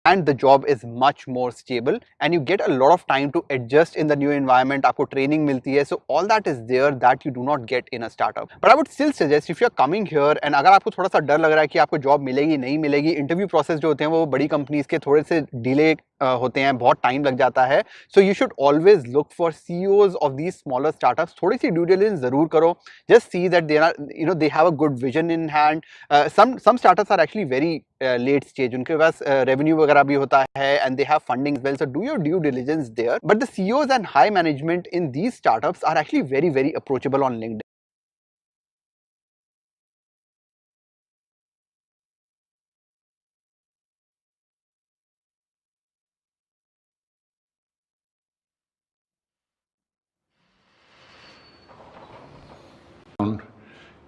and the job is much more stable and you get a lot of time to adjust in the new environment. आपको training मिलती है, so all that is there that you do not get in a startup. But I would still suggest if you are coming here and अगर आपको थोड़ा सा डर लग रहा है कि आपको जॉब मिलेगी नहीं मिलेगी, इंटरव्यू प्रोसेस जो होते हैं वो बड़ी कंपनीज के थोड़े से डिले होते हैं, बहुत टाइम लग जाता है, so you should always look for CEOs of these smaller startups. थोड़ी सी ड्यू डिलिजेंस जरूर करो, just see that they are, they have a good vision in hand. Some startups are actually very late stage, उनके पास revenue वगैरह भी होता है and they have funding as well, so do your due diligence there. But the CEOs and high management in these startups are actually very, very approachable on LinkedIn.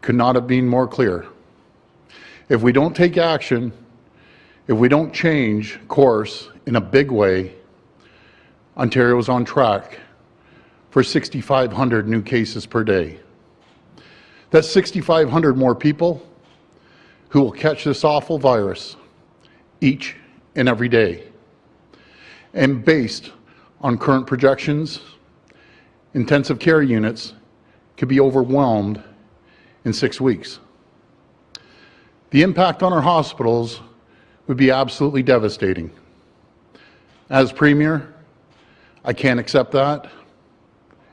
Could not have been more clear. If we don't take action, if we don't change course in a big way, Ontario is on track for 6,500 new cases per day. That's 6,500 more people who will catch this awful virus each and every day. And based on current projections, intensive care units could be overwhelmed in 6 weeks. The impact on our hospitals would be absolutely devastating. As Premier, I can't accept that,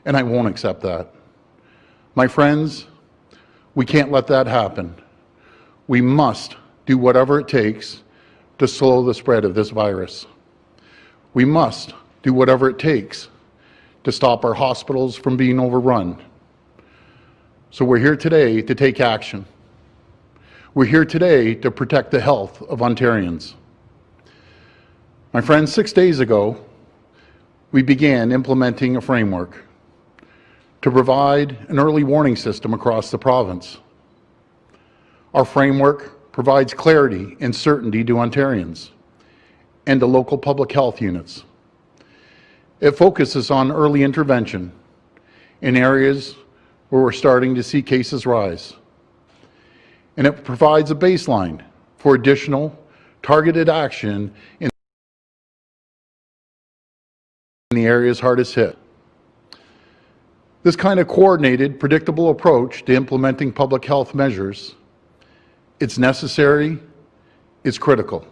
and I won't accept that. My friends, we can't let that happen. We must do whatever it takes to slow the spread of this virus. We must do whatever it takes to stop our hospitals from being overrun. So we're here today to take action. We're here today to protect the health of Ontarians. My friends, 6 days ago, we began implementing a framework to provide an early warning system across the province. Our framework provides clarity and certainty to Ontarians and to local public health units. It focuses on early intervention in areas where we're starting to see cases rise. And it provides a baseline for additional targeted action in the areas hardest hit. This kind of coordinated, predictable approach to implementing public health measures, it's necessary, it's critical.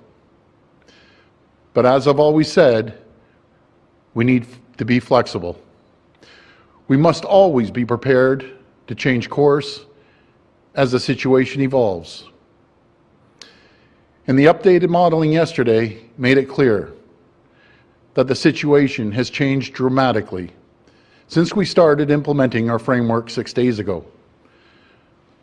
But as I've always said, we need to be flexible. We must always be prepared to change course as the situation evolves. And the updated modeling yesterday made it clear that the situation has changed dramatically since we started implementing our framework 6 days ago.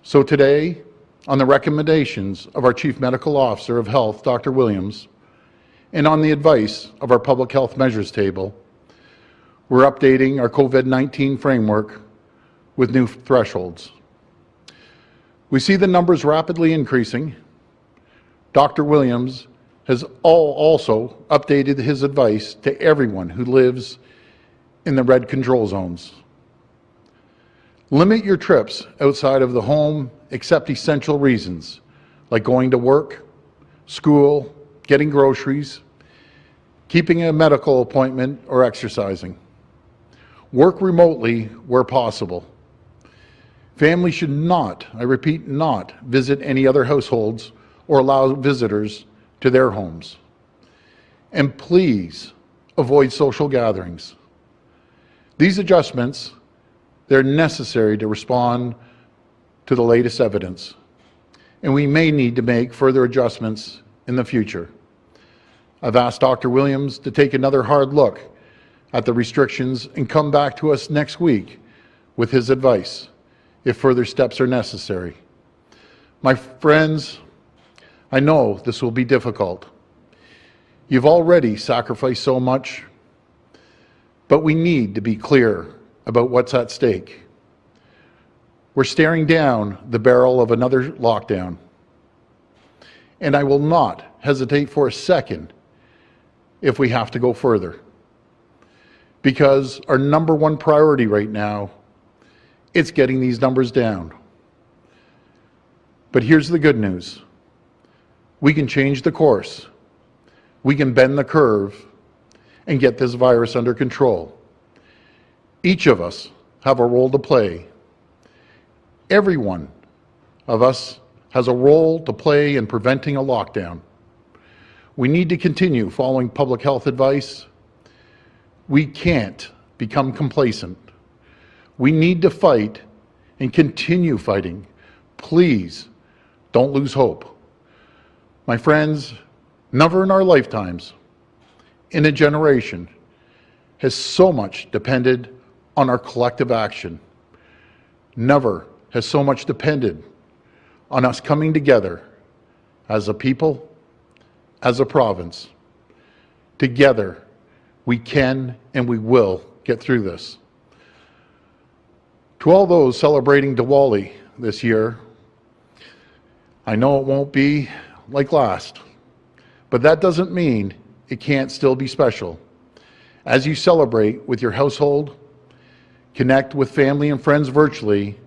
So today, on the recommendations of our Chief Medical Officer of Health, Dr. Williams, and on the advice of our Public Health Measures Table, we're updating our COVID-19 framework with new thresholds. We see the numbers rapidly increasing. Dr. Williams has also updated his advice to everyone who lives in the red control zones. Limit your trips outside of the home except essential reasons, like going to work, school, getting groceries, keeping a medical appointment, or exercising. Work remotely where possible. Families should not, I repeat, not visit any other households or allow visitors to their homes. And please avoid social gatherings. These adjustments, they're necessary to respond to the latest evidence, and we may need to make further adjustments in the future. I've asked Dr. Williams to take another hard look at the restrictions and come back to us next week with his advice if further steps are necessary. My friends, I know this will be difficult. You've already sacrificed so much, but we need to be clear about what's at stake. We're staring down the barrel of another lockdown, and I will not hesitate for a second if we have to go further, because our number one priority right now, it's getting these numbers down. But here's the good news. We can change the course. we can bend the curve and get this virus under control. Each of us have a role to play. Every one of us has a role to play in preventing a lockdown. We need to continue following public health advice. We can't become complacent. We need to fight and continue fighting. Please don't lose hope. My friends, never in our lifetimes, in a generation, has so much depended on our collective action. Never has so much depended on us coming together as a people, as a province. Together, we can and we will get through this. To all those celebrating Diwali this year, I know it won't be like last, but that doesn't mean it can't still be special. As you celebrate with your household, connect with family and friends virtually,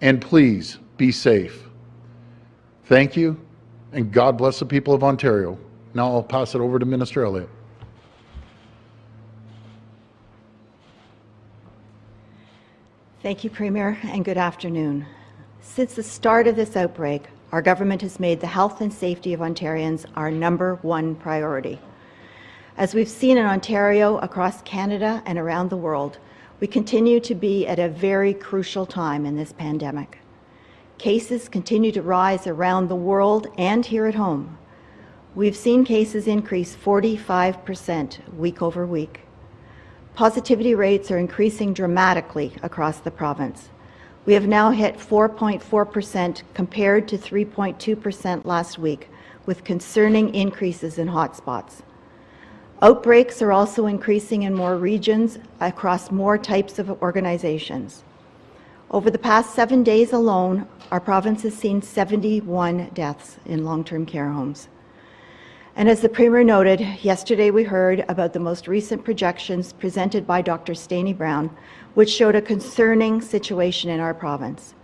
and please be safe. Thank you, and God bless the people of Ontario. Now I'll pass it over to Minister Elliott. Thank you, Premier, and good afternoon. Since the start of this outbreak, our government has made the health and safety of Ontarians our #1 priority. As we've seen in Ontario, across Canada, and around the world, we continue to be at a very crucial time in this pandemic. Cases continue to rise around the world and here at home. We've seen cases increase 45% week over week. Positivity rates are increasing dramatically across the province. We have now hit 4.4% compared to 3.2% last week, with concerning increases in hotspots. Outbreaks are also increasing in more regions across more types of organizations. Over the past 7 days alone, our province has seen 71 deaths in long-term care homes. And as the Premier noted, yesterday we heard about the most recent projections presented by Dr. Staney Brown, which showed a concerning situation in our province.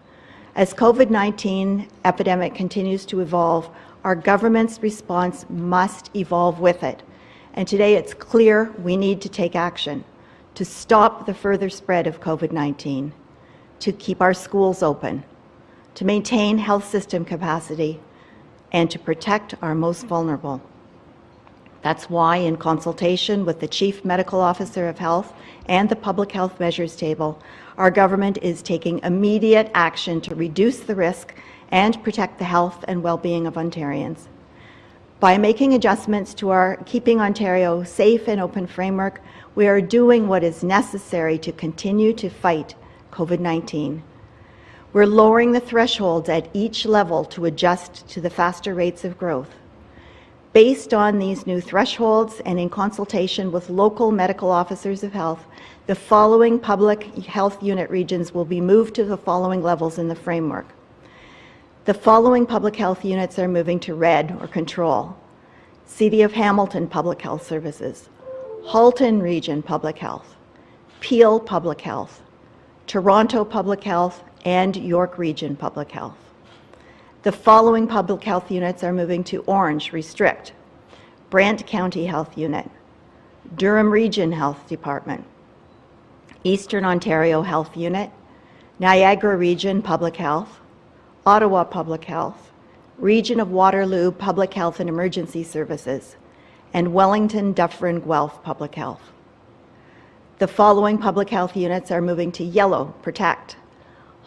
As COVID-19 epidemic continues to evolve, our government's response must evolve with it. And today it's clear we need to take action to stop the further spread of COVID-19, to keep our schools open, to maintain health system capacity, and to protect our most vulnerable. That's why, in consultation with the Chief Medical Officer of Health and the Public Health Measures Table, our government is taking immediate action to reduce the risk and protect the health and well-being of Ontarians. By making adjustments to our Keeping Ontario Safe and Open framework, we are doing what is necessary to continue to fight COVID-19. We're lowering the thresholds at each level to adjust to the faster rates of growth. Based on these new thresholds and in consultation with local medical officers of health, the following public health unit regions will be moved to the following levels in the framework. The following public health units are moving to red or control: City of Hamilton Public Health Services, Halton Region Public Health, Peel Public Health, Toronto Public Health, and York Region Public Health. The following public health units are moving to orange, restrict: Brant County Health Unit, Durham Region Health Department, Eastern Ontario Health Unit, Niagara Region Public Health, Ottawa Public Health, Region of Waterloo Public Health and Emergency Services, and Wellington Dufferin Guelph Public Health. The following public health units are moving to yellow, protect: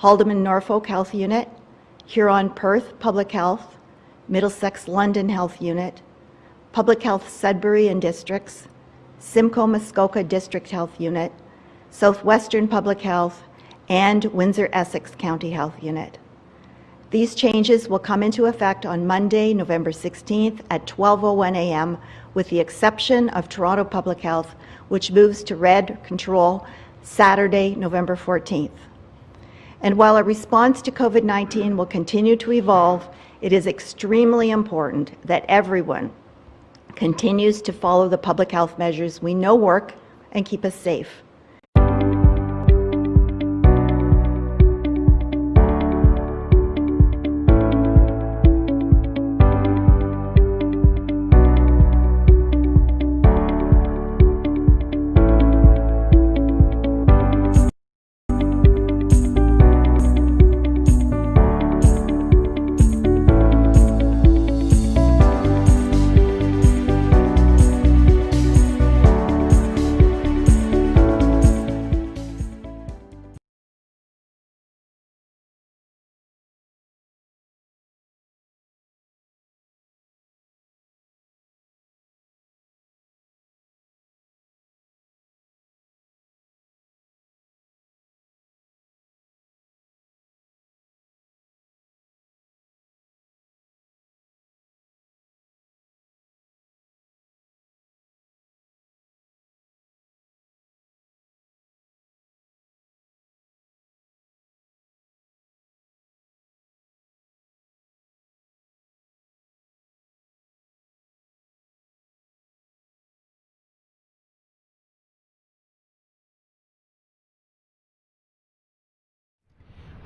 Haldimand Norfolk Health Unit, Huron Perth Public Health, Middlesex London Health Unit, Public Health Sudbury and Districts, Simcoe Muskoka District Health Unit, Southwestern Public Health, and Windsor Essex County Health Unit. These changes will come into effect on Monday, November 16th at 12:01 a.m., with the exception of Toronto Public Health, which moves to red control Saturday, November 14th. And while our response to COVID-19 will continue to evolve, it is extremely important that everyone continues to follow the public health measures we know work and keep us safe.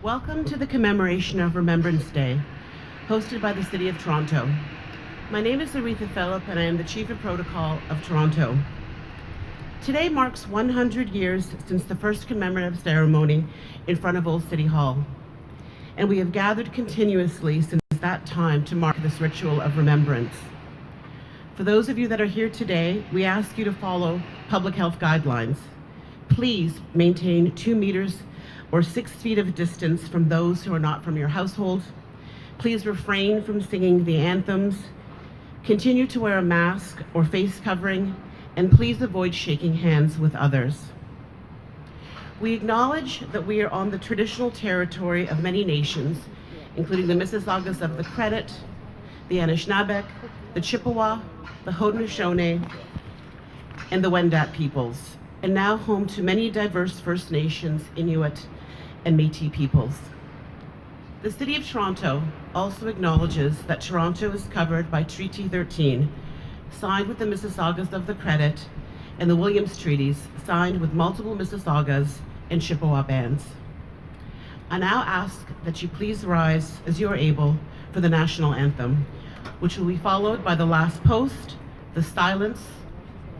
Welcome to the commemoration of Remembrance Day, hosted by the City of Toronto. My name is Aretha Phillip, and I am the Chief of Protocol of Toronto. Today marks 100 years since the first commemorative ceremony in front of Old City Hall, and we have gathered continuously since that time to mark this ritual of remembrance. For those of you that are here today, we ask you to follow public health guidelines. Please maintain 2 meters or 6 feet of distance from those who are not from your household. Please refrain from singing the anthems. Continue to wear a mask or face covering, and please avoid shaking hands with others. We acknowledge that we are on the traditional territory of many nations, including the Mississaugas of the Credit, the Anishinaabe, the Chippewa, the Haudenosaunee, and the Wendat peoples, and now home to many diverse First Nations, Inuit, and Métis peoples. The City of Toronto also acknowledges that Toronto is covered by Treaty 13, signed with the Mississaugas of the Credit, and the Williams Treaties, signed with multiple Mississaugas and Chippewa bands. I now ask that you please rise as you are able for the national anthem, which will be followed by the last post, the silence,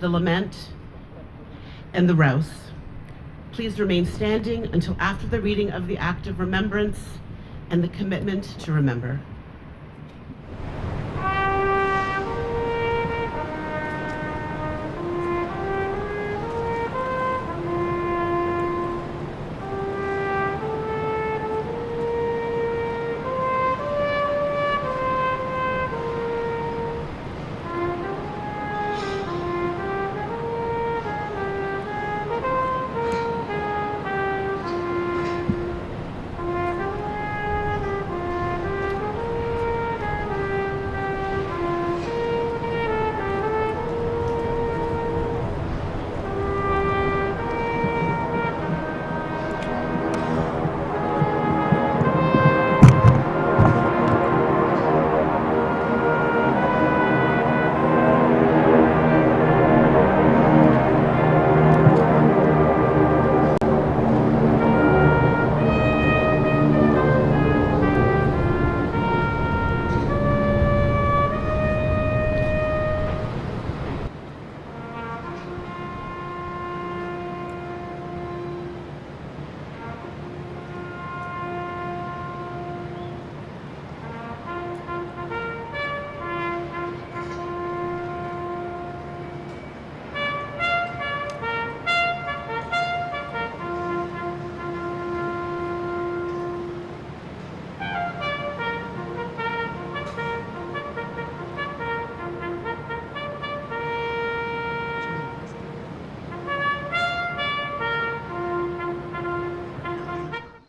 the lament, and the rouse. Please remain standing until after the reading of the act of remembrance and the commitment to remember.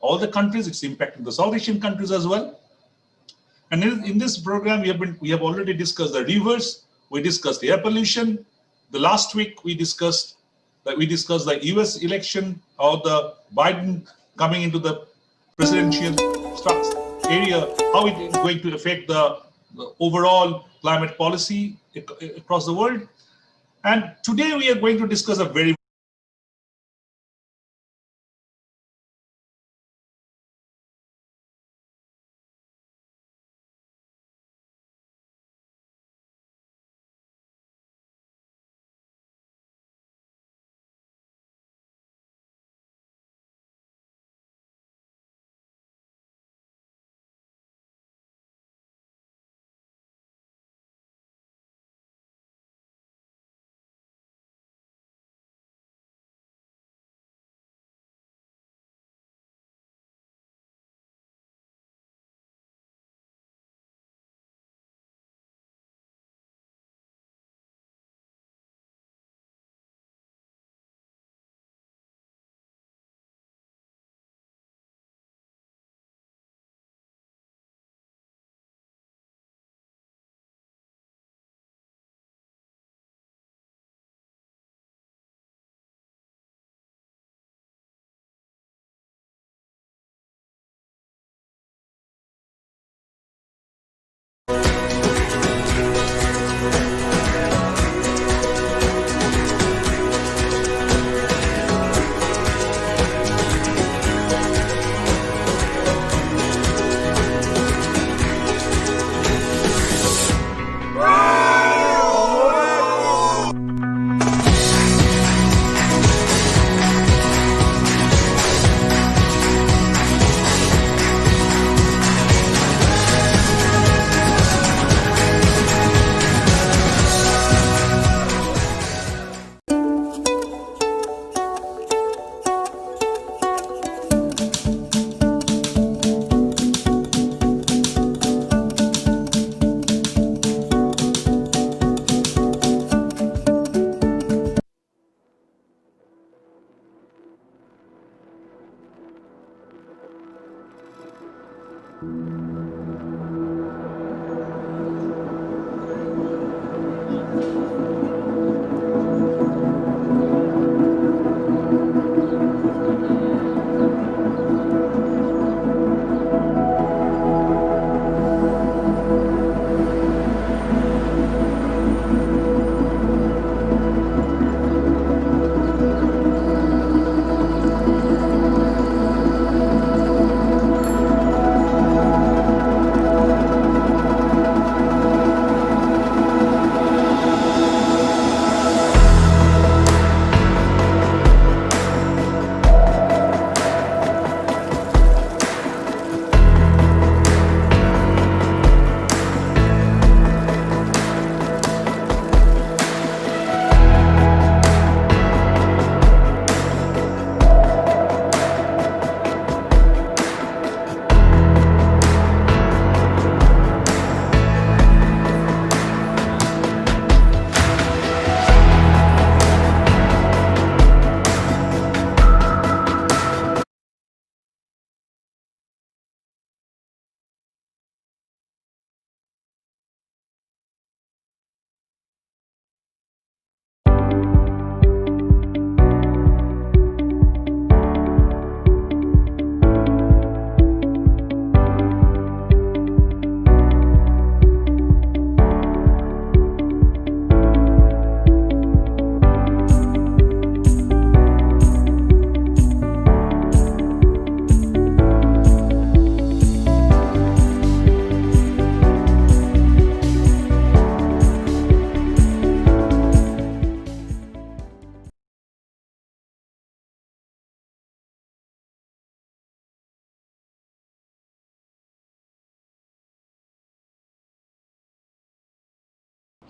All the countries, it's impacting the South Asian countries as well. And in this program, we have already discussed the rivers, we discussed air pollution. The last week we discussed the US election, or the Biden coming into the presidential area, how it is going to affect the overall climate policy across the world. And today we are going to discuss a very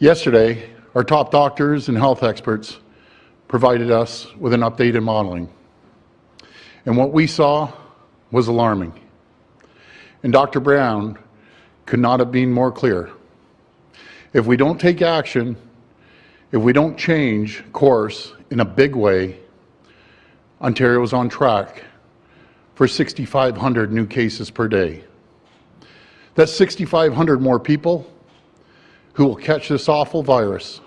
Yesterday, our top doctors and health experts provided us with an updated modeling. And what we saw was alarming. And Dr. Brown could not have been more clear. If we don't take action, if we don't change course in a big way, Ontario is on track for 6,500 new cases per day. That's 6,500 more people who will catch this awful virus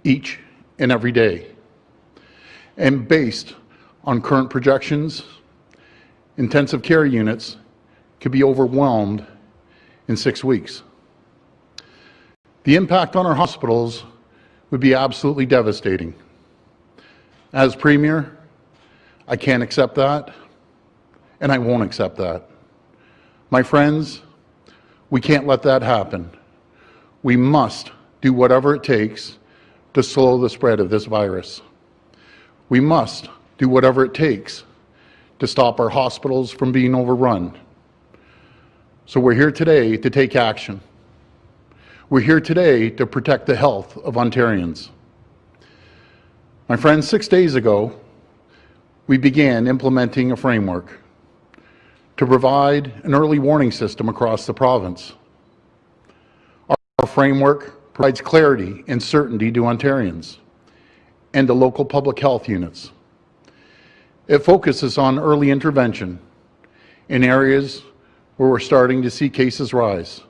each and every day. And based on current projections, intensive care units could be overwhelmed in 6 weeks. The impact on our hospitals would be absolutely devastating. As Premier, I can't accept that, and I won't accept that. My friends, we can't let that happen. We must do whatever it takes to slow the spread of this virus. We must do whatever it takes to stop our hospitals from being overrun. So we're here today to take action. We're here today to protect the health of Ontarians. My friends, 6 days ago, we began implementing a framework to provide an early warning system across the province. Our framework provides clarity and certainty to Ontarians and to local public health units. It focuses on early intervention in areas where we're starting to see cases rise.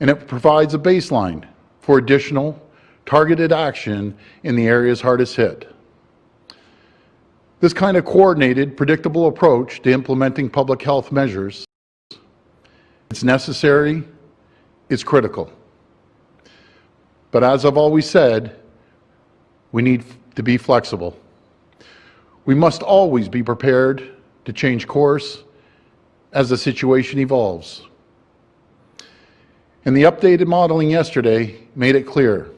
And it provides a baseline for additional targeted action in the areas hardest hit. This kind of coordinated, predictable approach to implementing public health measures, it's necessary, it's critical. But as I've always said, we need to be flexible. We must always be prepared to change course as the situation evolves. And the updated modeling yesterday made it clear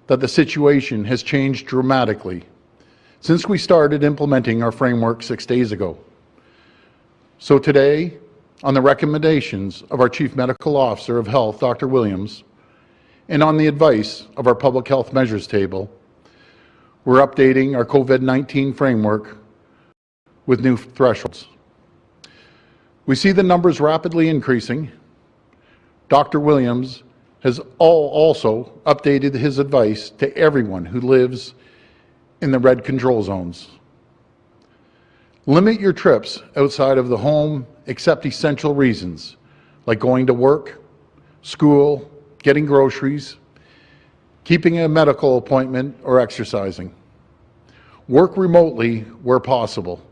that the situation has changed dramatically since we started implementing our framework 6 days ago. So today, on the recommendations of our Chief Medical Officer of Health, Dr. Williams, and on the advice of our Public Health Measures Table, we're updating our COVID-19 framework with new thresholds. We see the numbers rapidly increasing. Dr. Williams has also updated his advice to everyone who lives in the red control zones. Limit your trips outside of the home except essential reasons, like going to work, school, getting groceries, keeping a medical appointment, or exercising. Work remotely where possible.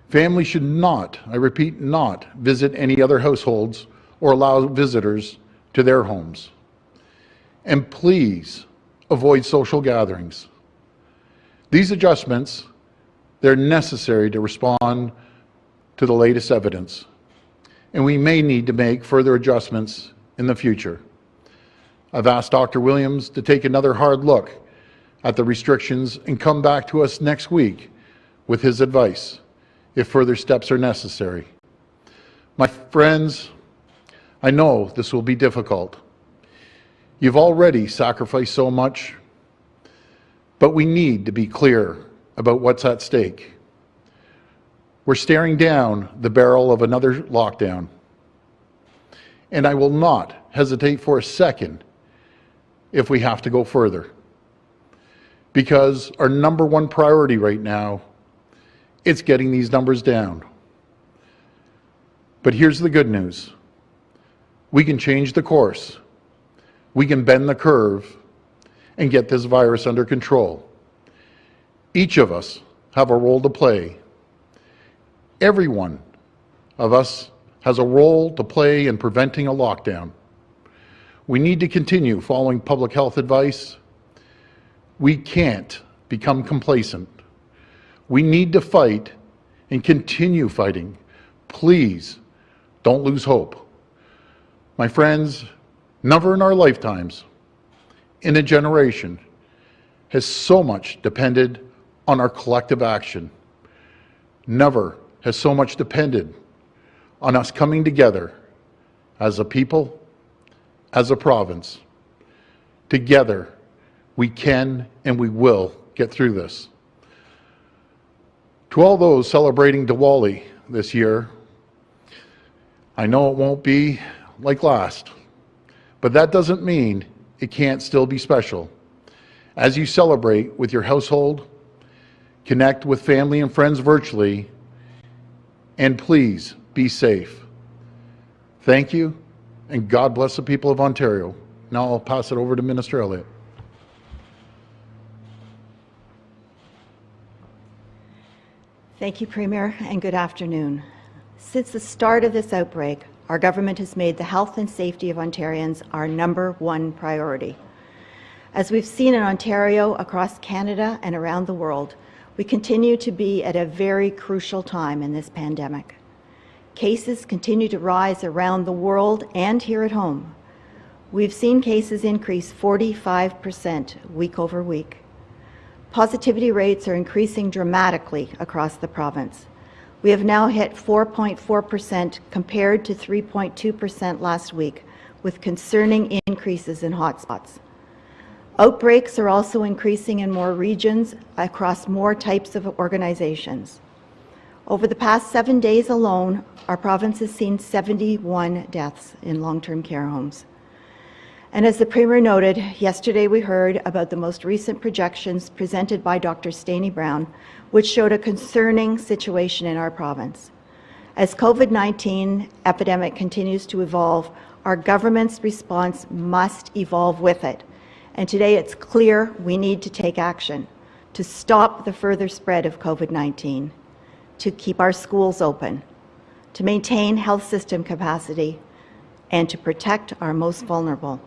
Families should not, I repeat, not visit any other households or allow visitors to their homes. And please avoid social gatherings. These adjustments, they're necessary to respond to the latest evidence, and we may need to make further adjustments in the future. I've asked Dr. Williams to take another hard look at the restrictions and come back to us next week with his advice if further steps are necessary. My friends, I know this will be difficult. You've already sacrificed so much, but we need to be clear about what's at stake. We're staring down the barrel of another lockdown, and I will not hesitate for a second if we have to go further, because our number one priority right now, it's getting these numbers down. But here's the good news. We can change the course. We can bend the curve and get this virus under control. Each of us have a role to play. Every one of us has a role to play in preventing a lockdown. We need to continue following public health advice. We can't become complacent. We need to fight and continue fighting. Please don't lose hope. My friends, never in our lifetimes, in a generation, has so much depended on our collective action. Never has so much depended on us coming together as a people, as a province. Together, we can and we will get through this. To all those celebrating Diwali this year, I know it won't be like last, but that doesn't mean it can't still be special. As you celebrate with your household, connect with family and friends virtually, and please be safe. Thank you, and God bless the people of Ontario. Now I'll pass it over to Minister Elliott. Thank you, Premier, and good afternoon. Since the start of this outbreak, our government has made the health and safety of Ontarians our #1 priority. As we've seen in Ontario, across Canada, and around the world, we continue to be at a very crucial time in this pandemic. Cases continue to rise around the world and here at home. We've seen cases increase 45% week over week. Positivity rates are increasing dramatically across the province. We have now hit 4.4% compared to 3.2% last week, with concerning increases in hotspots. Outbreaks are also increasing in more regions across more types of organizations. Over the past 7 days alone, our province has seen 71 deaths in long-term care homes. And as the Premier noted, yesterday we heard about the most recent projections presented by Dr. Staney Brown, which showed a concerning situation in our province. As COVID-19 epidemic continues to evolve, our government's response must evolve with it. And today it's clear we need to take action to stop the further spread of COVID-19, to keep our schools open, to maintain health system capacity, and to protect our most vulnerable.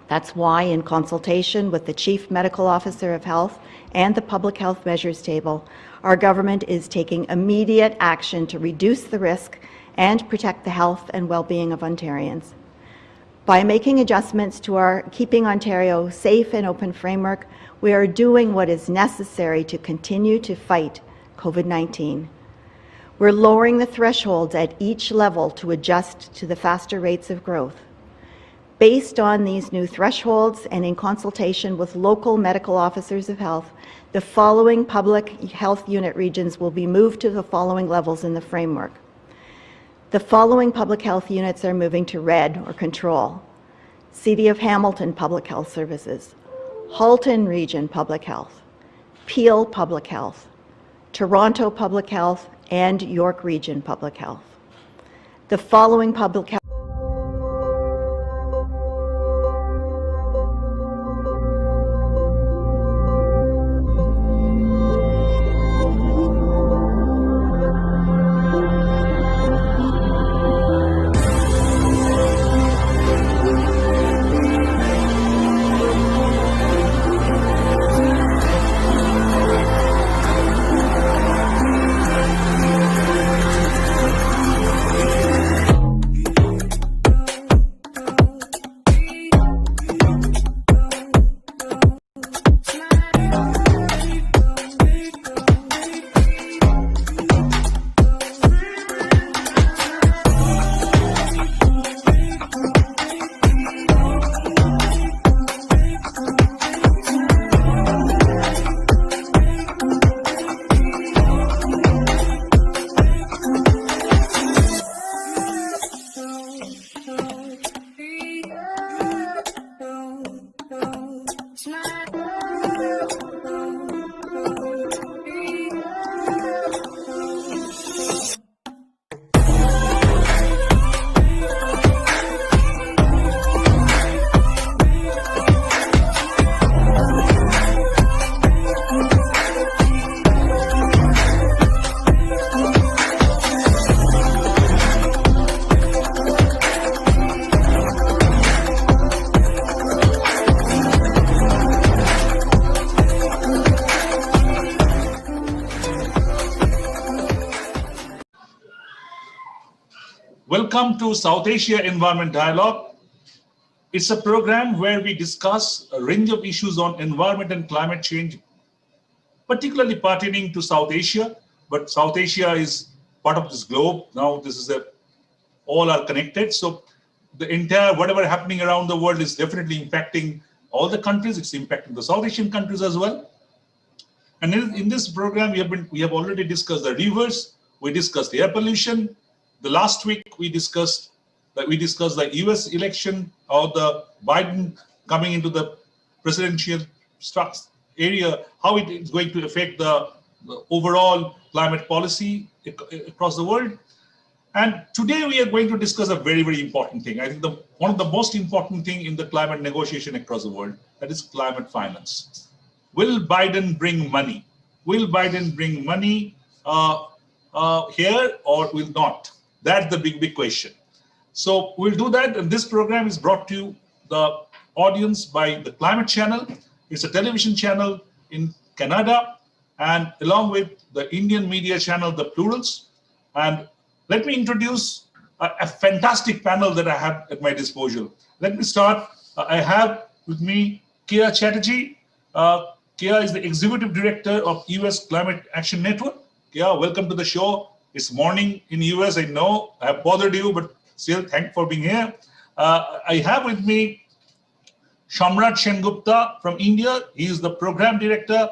That's why, in consultation with the Chief Medical Officer of Health and the Public Health Measures Table, our government is taking immediate action to reduce the risk and protect the health and well-being of Ontarians. By making adjustments to our Keeping Ontario Safe and Open framework, we are doing what is necessary to continue to fight COVID-19. We're lowering the thresholds at each level to adjust to the faster rates of growth. Based on these new thresholds and in consultation with local medical officers of health, the following public health unit regions will be moved to the following levels in the framework. The following public health units are moving to red or control: City of Hamilton Public Health Services, Halton Region Public Health, Peel Public Health, Toronto Public Health, and York Region Public Health. The following public health Welcome to South Asia Environment Dialogue. It's a program where we discuss a range of issues on environment and climate change, particularly pertaining to South Asia. But South Asia is part of this globe. Now this is all are connected. So the entire whatever happening around the world is definitely impacting all the countries. It's impacting the South Asian countries as well. And in this program, we have already discussed the rivers. We discussed air pollution. The last week we discussed the U.S. election, or the Biden coming into the presidential area, how it is going to affect the overall climate policy across the world. And today we are going to discuss a very, very important thing. I think one of the most important thing in the climate negotiation across the world, that is climate finance. Will Biden bring money? Will Biden bring money here or will not? That's the big question. So we'll do that. And this program is brought to the audience by the Climate Channel. It's a television channel in Canada, and along with the Indian media channel, The Plurals. And let me introduce a fantastic panel that I have at my disposal. Let me start. I have with me Keya Chatterjee. Keya is the Executive Director of US Climate Action Network. Keya, welcome to the show. It's morning in US, I know. I have bothered you, but still, thanks for being here. I have with me Shamrat Sengupta from India. He is the Program Director,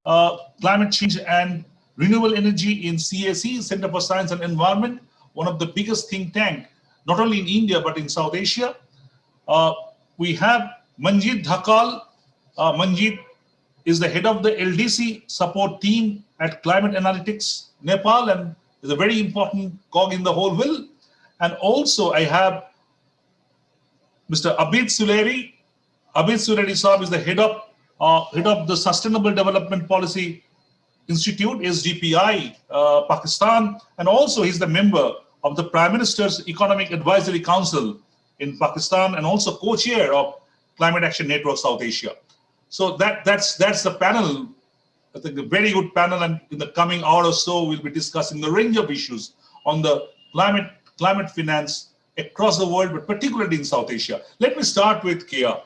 Climate Change and Renewable Energy in CSE, Center for Science and Environment, one of the biggest think tank, not only in India, but in South Asia. We have Manjeet Dhakal. Manjeet is the head of the LDC support team at Climate Analytics Nepal, and is a very important cog in the whole wheel. And also I have Mr. Abid Suleri. Abid Suleri Saab is the head of the Sustainable Development Policy Institute, SDPI, Pakistan, and also he's the member of the Prime Minister's Economic Advisory Council in Pakistan, and also co-chair of Climate Action Network South Asia. So that's the panel. I think a very good panel, and in the coming hour or so, we'll be discussing the range of issues on the climate finance across the world, but particularly in South Asia. Let me start with Keya.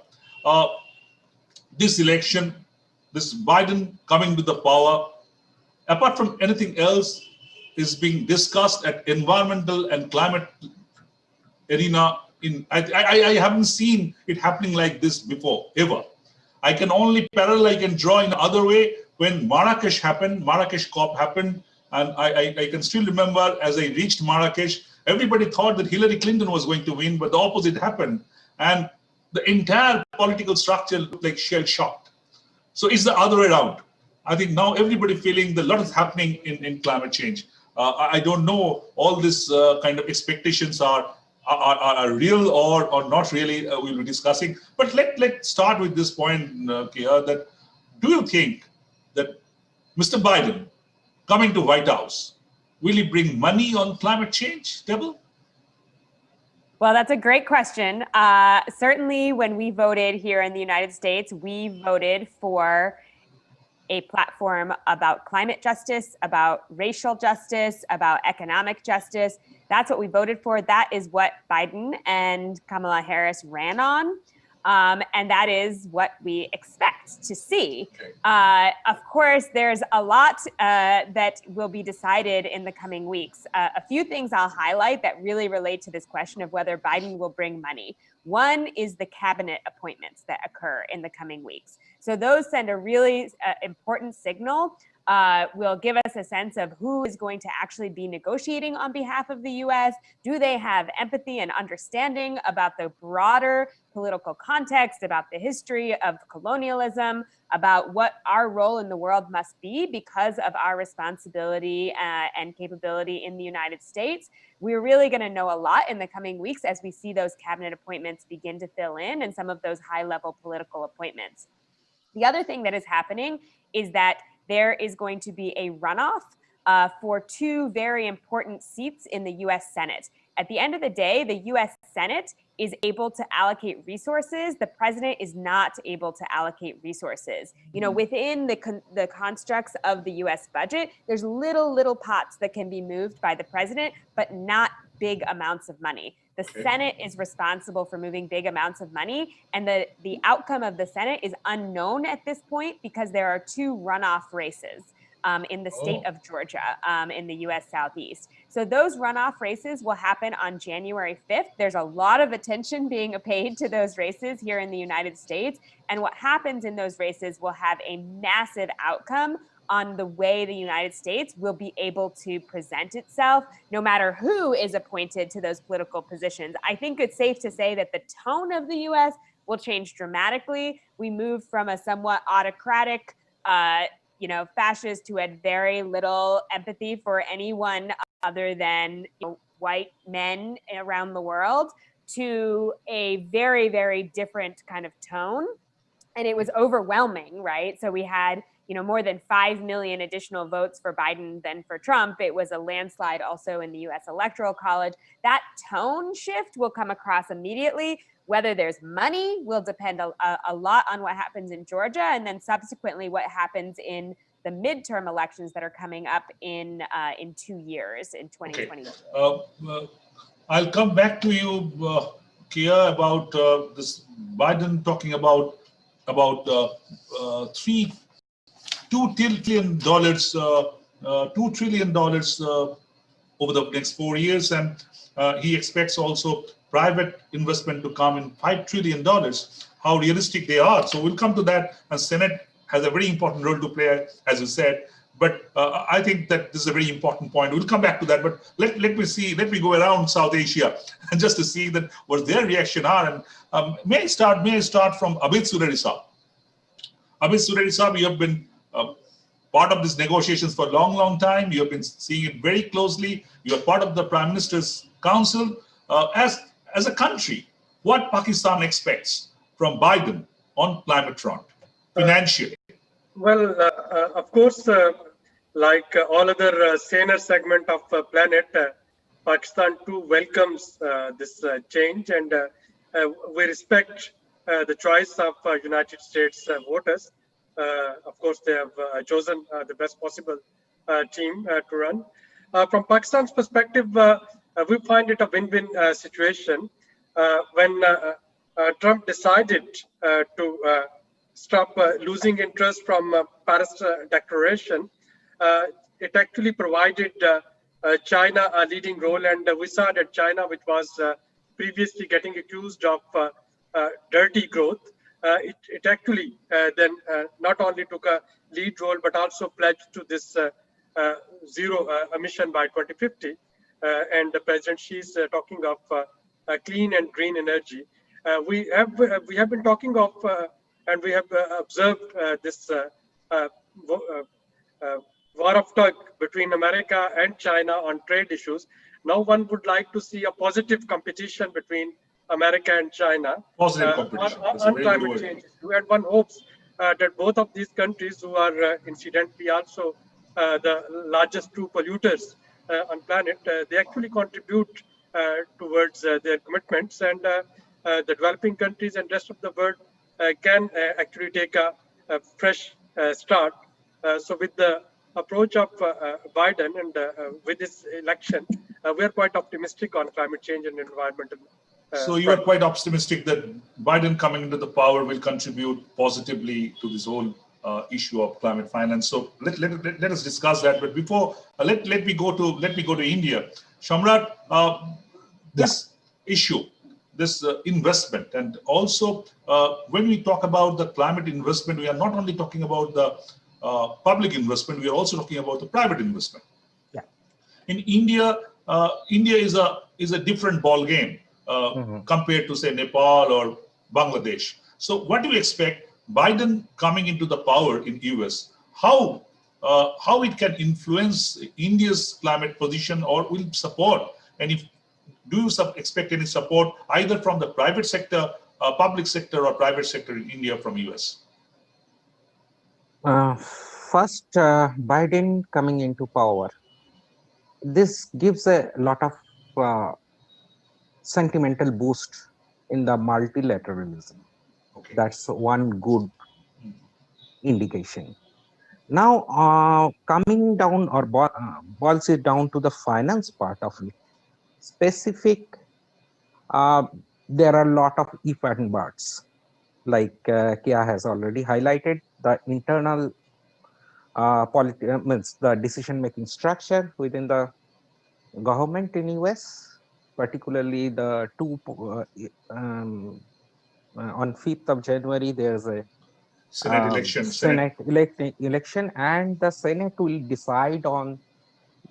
This election, this Biden coming to the power, apart from anything else, is being discussed at environmental and climate arena. I haven't seen it happening like this before, ever. I can only parallel, I can draw in other way when Marrakesh happened, Marrakesh COP happened, and I can still remember as I reached Marrakesh, everybody thought that Hillary Clinton was going to win, but the opposite happened. And the entire political structure looked like shell-shocked. So it's the other way around. I think now everybody feeling that a lot is happening in climate change. I don't know all this kind of expectations are real or not really, we'll be discussing. But let's start with this point, Keya, that do you think that Mr. Biden coming to White House, will he bring money on climate change table? Well, that's a great question. Certainly when we voted here in the United States, we voted for a platform about climate justice, about racial justice, about economic justice. That's what we voted for. That is what Biden and Kamala Harris ran on. And that is what we expect to see. Of course, there's a lot that will be decided in the coming weeks. A few things I'll highlight that really relate to this question of whether Biden will bring money. One is the cabinet appointments that occur in the coming weeks. So those send a really important signal. Will give us a sense of who is going to actually be negotiating on behalf of the US. Do they have empathy and understanding about the broader political context, about the history of colonialism, about what our role in the world must be because of our responsibility and capability in the United States? We're really going to know a lot in the coming weeks as we see those cabinet appointments begin to fill in and some of those high-level political appointments. The other thing that is happening is that there is going to be a runoff for two very important seats in the US Senate. At the end of the day, the US Senate is able to allocate resources. The president is not able to allocate resources. You know, within the constructs of the US budget, there's little pots that can be moved by the president, but not big amounts of money. The Senate is responsible for moving big amounts of money, and the outcome of the Senate is unknown at this point because there are two runoff races. in the state of Georgia in the US Southeast. So those runoff races will happen on January 5th. There's a lot of attention being paid to those races here in the United States. And what happens in those races will have a massive outcome on the way the United States will be able to present itself, no matter who is appointed to those political positions. I think it's safe to say that the tone of the US will change dramatically. We move from a somewhat autocratic, fascist who had very little empathy for anyone other than white men around the world to a very, very different kind of tone. And it was overwhelming, right? So we had more than 5 million additional votes for Biden than for Trump. It was a landslide also in the US Electoral College. That tone shift will come across immediately. Whether there's money will depend a lot on what happens in Georgia, and then subsequently what happens in the midterm elections that are coming up in 2 years, in 2020. Okay. I'll come back to you, Kia, about this Biden talking about $2 trillion over the next 4 years, and he expects also private investment to come in $5 trillion. How realistic they are. So we'll come to that, and Senate has a very important role to play, as you said. But I think that this is a very important point. We'll come back to that. But let me go around South Asia and just to see that what their reaction are. And may I start from Abid Surerisab. Abid Surerisab, you have been part of these negotiations for a long time. You have been seeing it very closely. You are part of the Prime Minister's Council. As a country, what Pakistan expects from Biden on climate front, financially? Well, of course, like all other saner segment of planet, Pakistan too welcomes this change, and we respect the choice of United States voters. Of course, they have chosen the best possible team to run. From Pakistan's perspective, we find it a win-win situation. When Trump decided to stop losing interest from Paris Declaration, it actually provided China a leading role, and we saw that China, which was previously getting accused of dirty growth, it actually then not only took a lead role, but also pledged to this zero emission by 2050. And the President Xi's talking of clean and green energy. We have been talking of and we have observed this war of tug between America and China on trade issues. Now one would like to see a positive competition between America and China on climate change. And one hopes that both of these countries, who are incidentally also the largest two polluters on planet, they actually contribute towards their commitments, and the developing countries and rest of the world can actually take a fresh start. So with the approach of Biden and with this election, we are quite optimistic on climate change and environmental. So you are quite optimistic that Biden coming into the power will contribute positively to this whole issue of climate finance. So let us discuss that. But before, let me go to India. Shamrat, this issue, this investment, and also when we talk about the climate investment, we are not only talking about the public investment, we are also talking about the private investment. Yeah. In India, India is a different ball game compared to, say, Nepal or Bangladesh. So what do you expect Biden coming into the power in US, how it can influence India's climate position, or will support? And if do you expect any support either from the private sector, public sector, or private sector in India from US? First, Biden coming into power, this gives a lot of sentimental boost in the multilateralism. Okay. That's one good indication. Now, coming down or boils it down to the finance part of it, specific, there are a lot of if and buts. Like Kia has already highlighted, the internal means the decision-making structure within the government in US, particularly the on 5th of January, there's a Senate election. Senate election, and the Senate will decide on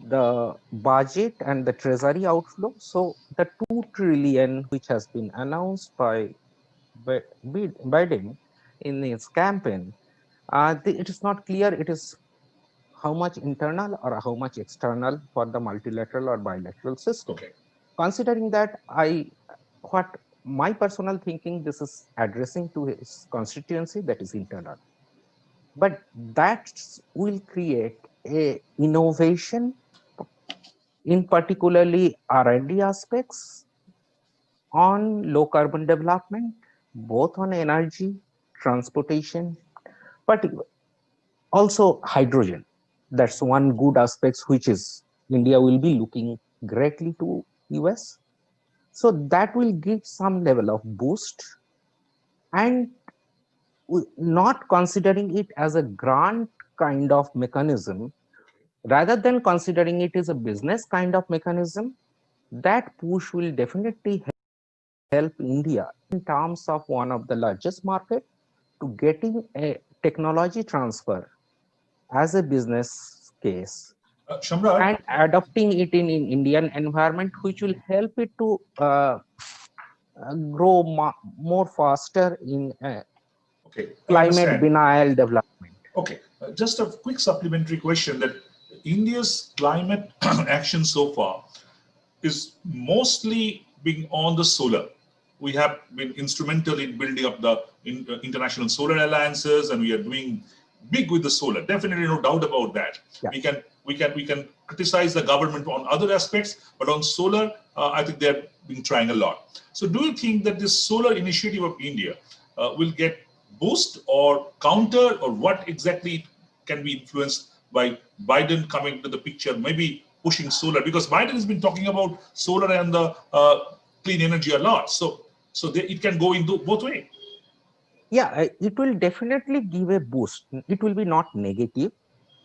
the budget and the treasury outflow. So the 2 trillion which has been announced by Biden in his campaign, it is not clear it is how much internal or how much external for the multilateral or bilateral system. Okay. Considering that, what my personal thinking, this is addressing to his constituency, that is internal. But that will create a innovation in particularly R&D aspects on low carbon development, both on energy, transportation, but also hydrogen. That's one good aspect which is India will be looking greatly to US. So that will give some level of boost, and not considering it as a grant kind of mechanism, rather than considering it as a business kind of mechanism, that push will definitely help India in terms of one of the largest market to getting a technology transfer as a business case. Shamrat, And adopting it in Indian environment, which will help it to grow more faster in okay, climate denial development. Okay, just a quick supplementary question, that India's climate action so far is mostly being on the solar. We have been instrumental in building up the international solar alliances, and we are doing big with the solar. Definitely, no doubt about that. Yeah. We can criticize the government on other aspects, but on solar, I think they've been trying a lot. So, do you think that this solar initiative of India will get boost or counter, or what exactly can be influenced by Biden coming to the picture, maybe pushing solar? Because Biden has been talking about solar and the clean energy a lot. So it can go into both ways. Yeah, it will definitely give a boost. It will be not negative.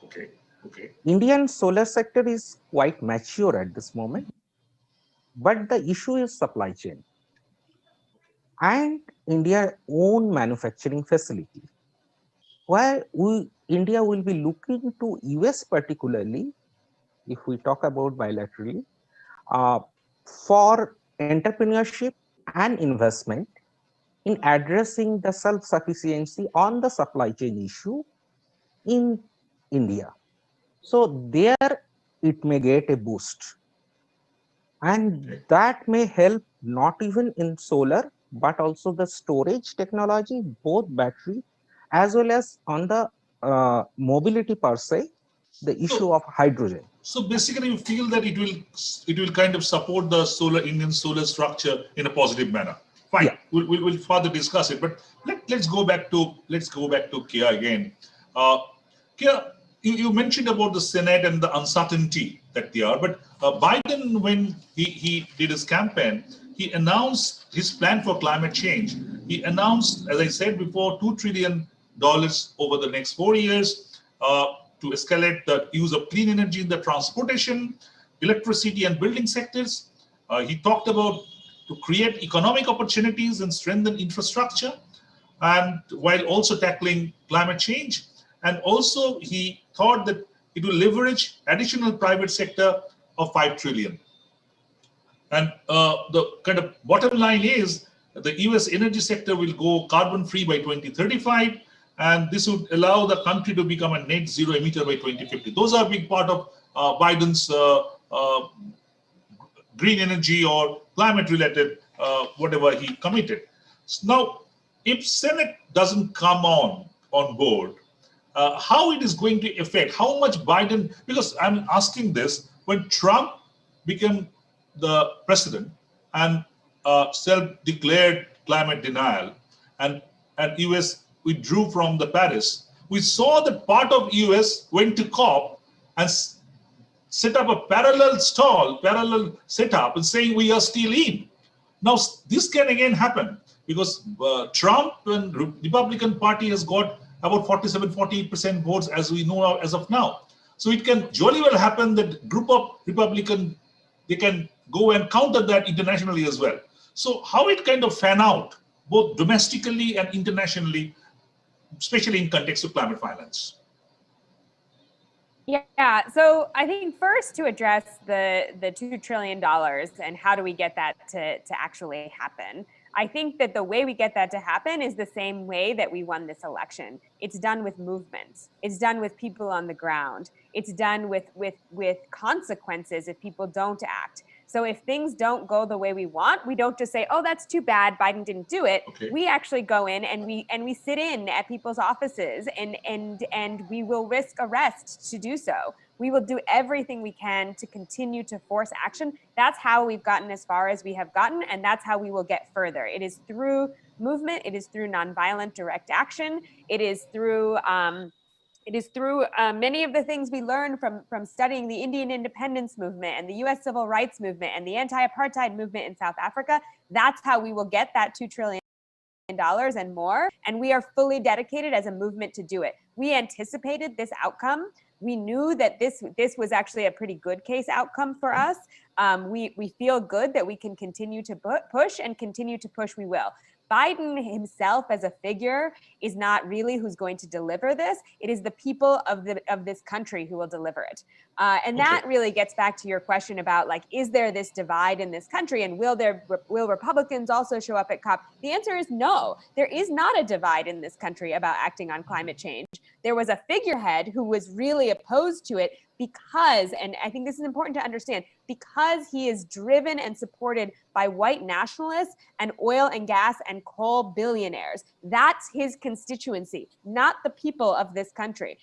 Okay. Okay. Indian solar sector is quite mature at this moment, but the issue is supply chain and India's own manufacturing facility, where India will be looking to US particularly, if we talk about bilaterally, for entrepreneurship and investment in addressing the self-sufficiency on the supply chain issue in India. So there it may get a boost, and that may help not even in solar, but also the storage technology, both battery as well as on the mobility per se, the issue of hydrogen. So basically, you feel that it will kind of support the Indian solar structure in a positive manner. Fine, yeah. We'll further discuss it, but let's go back to Kia again. Kia, you mentioned about the Senate and the uncertainty that they are, but Biden, when he did his campaign, he announced his plan for climate change. He announced, as I said before, $2 trillion over the next 4 years to escalate the use of clean energy in the transportation, electricity, and building sectors. He talked about to create economic opportunities and strengthen infrastructure, and while also tackling climate change. And also he thought that it will leverage additional private sector of 5 trillion. And the kind of bottom line is the US energy sector will go carbon free by 2035, and this would allow the country to become a net zero emitter by 2050. Those are a big part of Biden's green energy or climate related whatever he committed. Now, if Senate doesn't come on board, how it is going to affect, how much Biden, because I'm asking this, when Trump became the president and self-declared climate denial, and US withdrew from the Paris, we saw that part of US went to COP and set up a parallel setup and saying we are still in. Now, this can again happen because Trump and Republican Party has got about 47-48% votes as we know as of now. So it can jolly well happen that group of Republican, they can go and counter that internationally as well. So how it kind of fan out, both domestically and internationally, especially in context of climate finance? Yeah, so I think first to address the $2 trillion and how do we get that to actually happen. I think that the way we get that to happen is the same way that we won this election. It's done with movements. It's done with people on the ground. It's done with consequences if people don't act. So if things don't go the way we want, we don't just say, oh, that's too bad, Biden didn't do it. Okay. We actually go in and we sit in at people's offices and we will risk arrest to do so. We will do everything we can to continue to force action. That's how we've gotten as far as we have gotten, and that's how we will get further. It is through movement. It is through nonviolent direct action. It is through many of the things we learned from studying the Indian independence movement and the U.S. civil rights movement and the anti-apartheid movement in South Africa. That's how we will get that $2 trillion and more. And we are fully dedicated as a movement to do it. We anticipated this outcome. We knew that this was actually a pretty good case outcome for us. We feel good that we can continue to push, and continue to push we will. Biden himself as a figure is not really who's going to deliver this. It is the people of this country who will deliver it. And that really gets back to your question about, like, is there this divide in this country, and will Republicans also show up at COP? The answer is no. There is not a divide in this country about acting on climate change. There was a figurehead who was really opposed to it because, and I think this is important to understand, because he is driven and supported by white nationalists and oil and gas and coal billionaires. That's his constituency, not the people of this country.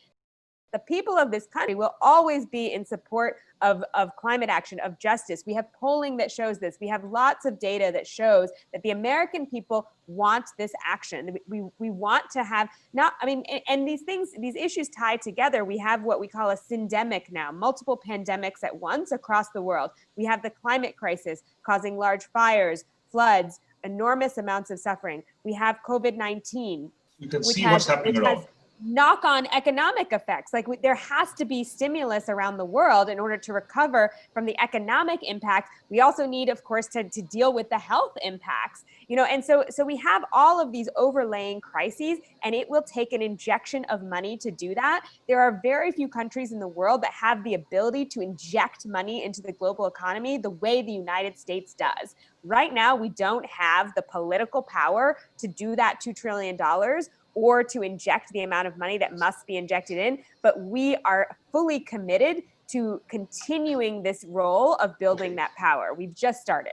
The people of this country will always be in support of climate action, of justice. We have polling that shows this. We have lots of data that shows that the American people want this action. We want to have, and these issues tie together. We have what we call a syndemic now, multiple pandemics at once across the world. We have the climate crisis causing large fires, floods, enormous amounts of suffering. We have COVID-19. You can see what's happening around. Knock-on economic effects. Like, there has to be stimulus around the world in order to recover from the economic impact. We also need, of course, to deal with the health impacts, and so we have all of these overlaying crises, and it will take an injection of money to do that. There are very few countries in the world that have the ability to inject money into the global economy the way the United States does. Right now, we don't have the political power to do that $2 trillion or to inject the amount of money that must be injected in, but we are fully committed to continuing this role of building that power. We've just started.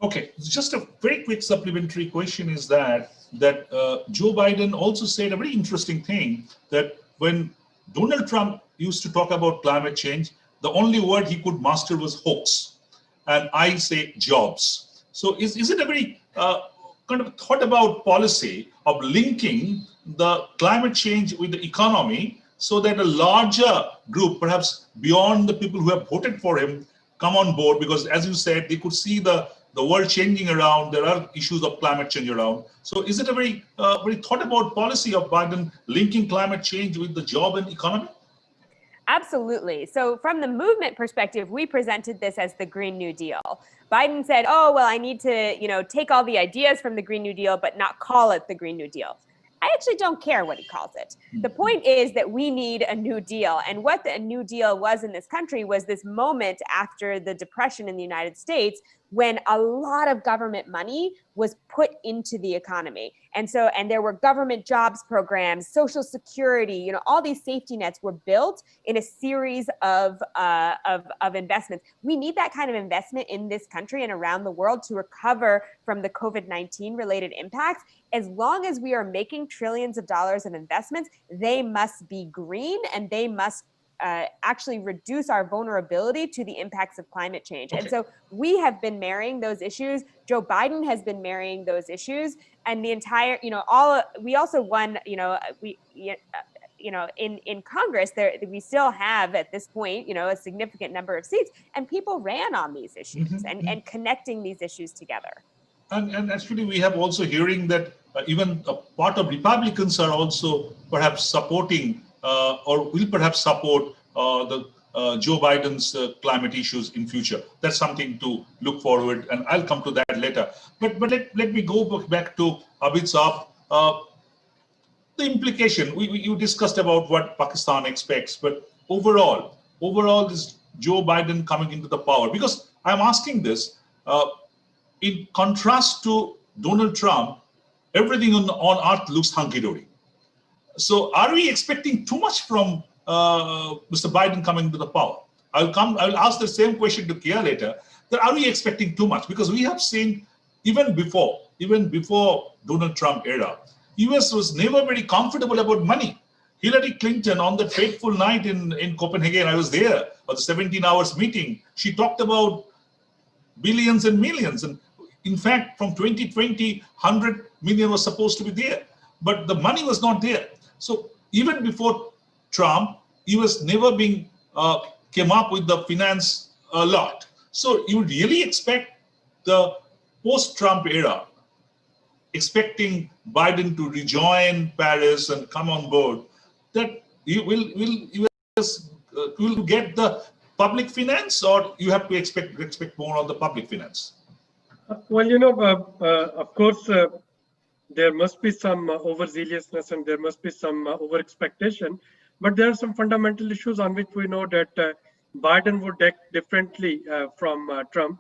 Okay, just a very quick supplementary question is that Joe Biden also said a very interesting thing, that when Donald Trump used to talk about climate change, the only word he could master was hoax, and I say jobs. So is it a very kind of thought about policy of linking the climate change with the economy, so that a larger group, perhaps beyond the people who have voted for him, come on board? Because as you said, they could see the world changing around. There are issues of climate change around. So is it a very thought about policy of Biden linking climate change with the job and economy? Absolutely. So from the movement perspective, we presented this as the Green New Deal. Biden said, oh, well, I need to, take all the ideas from the Green New Deal, but not call it the Green New Deal. I actually don't care what he calls it. The point is that we need a new deal. And what the New Deal was in this country was this moment after the Depression in the United States, when a lot of government money was put into the economy. And there were government jobs programs, Social Security, all these safety nets were built in a series of investments. We need that kind of investment in this country and around the world to recover from the COVID-19 related impacts. As long as we are making trillions of dollars of investments, they must be green, and they must actually reduce our vulnerability to the impacts of climate change. Okay. And so we have been marrying those issues. Joe Biden has been marrying those issues, and the entire, we also won, in Congress, we still have at this point, a significant number of seats, and people ran on these issues and connecting these issues together. And actually, we have also hearing that even a part of Republicans are also perhaps supporting or will perhaps support the Joe Biden's climate issues in future. That's something to look forward, and I'll come to that later. But let me go back to Abid Saab. The implication you discussed about what Pakistan expects, but overall, this Joe Biden coming into the power, because I'm asking this in contrast to Donald Trump, everything on earth looks hunky-dory. So are we expecting too much from Mr. Biden coming to the power? I'll ask the same question to Kia later. That are we expecting too much? Because we have seen even before Donald Trump era, US was never very comfortable about money. Hillary Clinton on that fateful night in Copenhagen, I was there, for the 17 hours meeting, she talked about billions and millions. And in fact, from 2020, 100 million was supposed to be there, but the money was not there. So even before Trump, US never came up with the finance a lot. So you really expect the post-Trump era, expecting Biden to rejoin Paris and come on board, that US will get the public finance, or you have to expect more on the public finance? Well, of course, there must be some overzealousness and there must be some over-expectation, but there are some fundamental issues on which we know that Biden would act differently from Trump.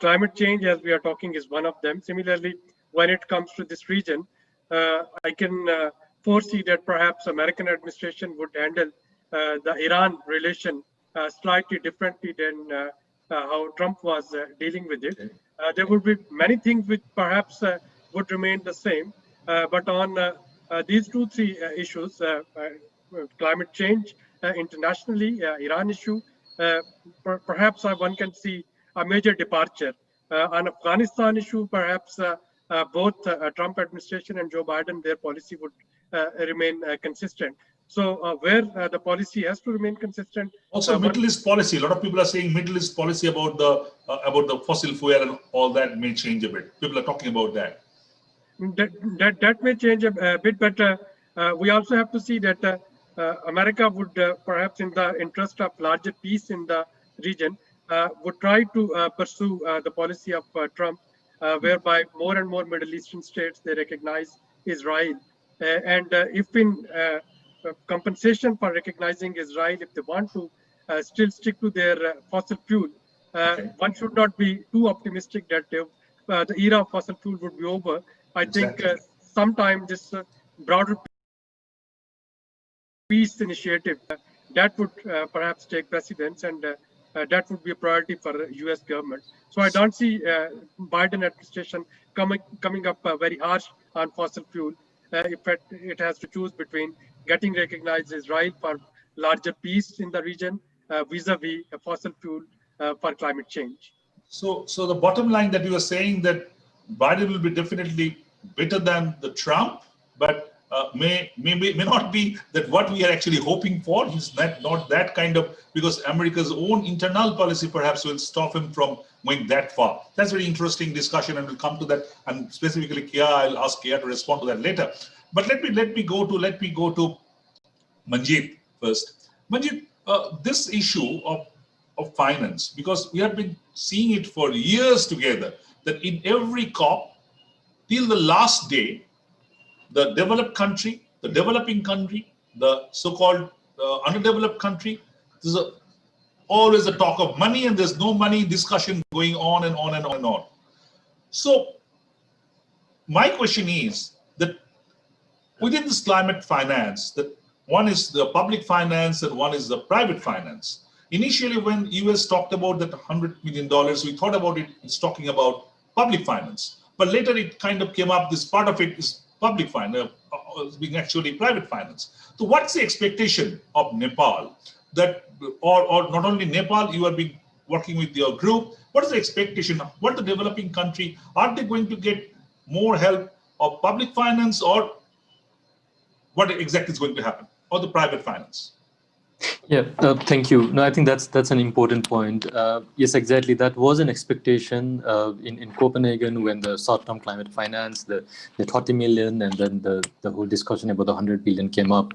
Climate change, as we are talking, is one of them. Similarly, when it comes to this region, I can foresee that perhaps American administration would handle the Iran relation slightly differently than how Trump was dealing with it. There would be many things which perhaps would remain the same, but on these three issues, climate change internationally, Iran issue, perhaps one can see a major departure. On Afghanistan issue, perhaps both Trump administration and Joe Biden, their policy would remain consistent. So where the policy has to remain consistent. Also, Middle East policy. A lot of people are saying Middle East policy about the fossil fuel and all that may change a bit. People are talking about that. That may change a bit, but we also have to see that America would perhaps, in the interest of larger peace in the region, would try to pursue the policy of Trump, whereby more and more Middle Eastern states, they recognize Israel. And if in compensation for recognizing Israel, if they want to still stick to their fossil fuel, one should not be too optimistic that the era of fossil fuel would be over. I think sometime this broader peace initiative that would perhaps take precedence, and that would be a priority for the US government. So I don't see Biden administration coming up very harsh on fossil fuel. If it has to choose between getting recognized Israel for larger peace in the region vis-a-vis a fossil fuel for climate change. So the bottom line that you are saying that Biden will be definitely better than the Trump, but may not be that what we are actually hoping for. He's not that kind of, because America's own internal policy perhaps will stop him from going that far. That's a very interesting discussion, and we'll come to that. And specifically, Kia, I'll ask Kia to respond to that later. But let me go to Manjeet first. Manjeet, this issue of finance, because we have been seeing it for years together, that in every COP, till the last day, the developed country, the developing country, the so-called underdeveloped country, there's always a talk of money, and there's no money discussion going on and on and on and on. So my question is that within this climate finance, that one is the public finance and one is the private finance. Initially, when US talked about that $100 million, we thought about it, it's talking about public finance. But later it kind of came up, this part of it is public finance, being actually private finance. So what's the expectation of Nepal, that, or not only Nepal, you are working with your group, what is the expectation of what the developing country, are they going to get more help of public finance, or what exactly is going to happen, or the private finance? Yeah, thank you. No, I think that's an important point. Yes, exactly. That was an expectation in Copenhagen when the short-term climate finance, the 30 million, and then the whole discussion about the 100 billion came up.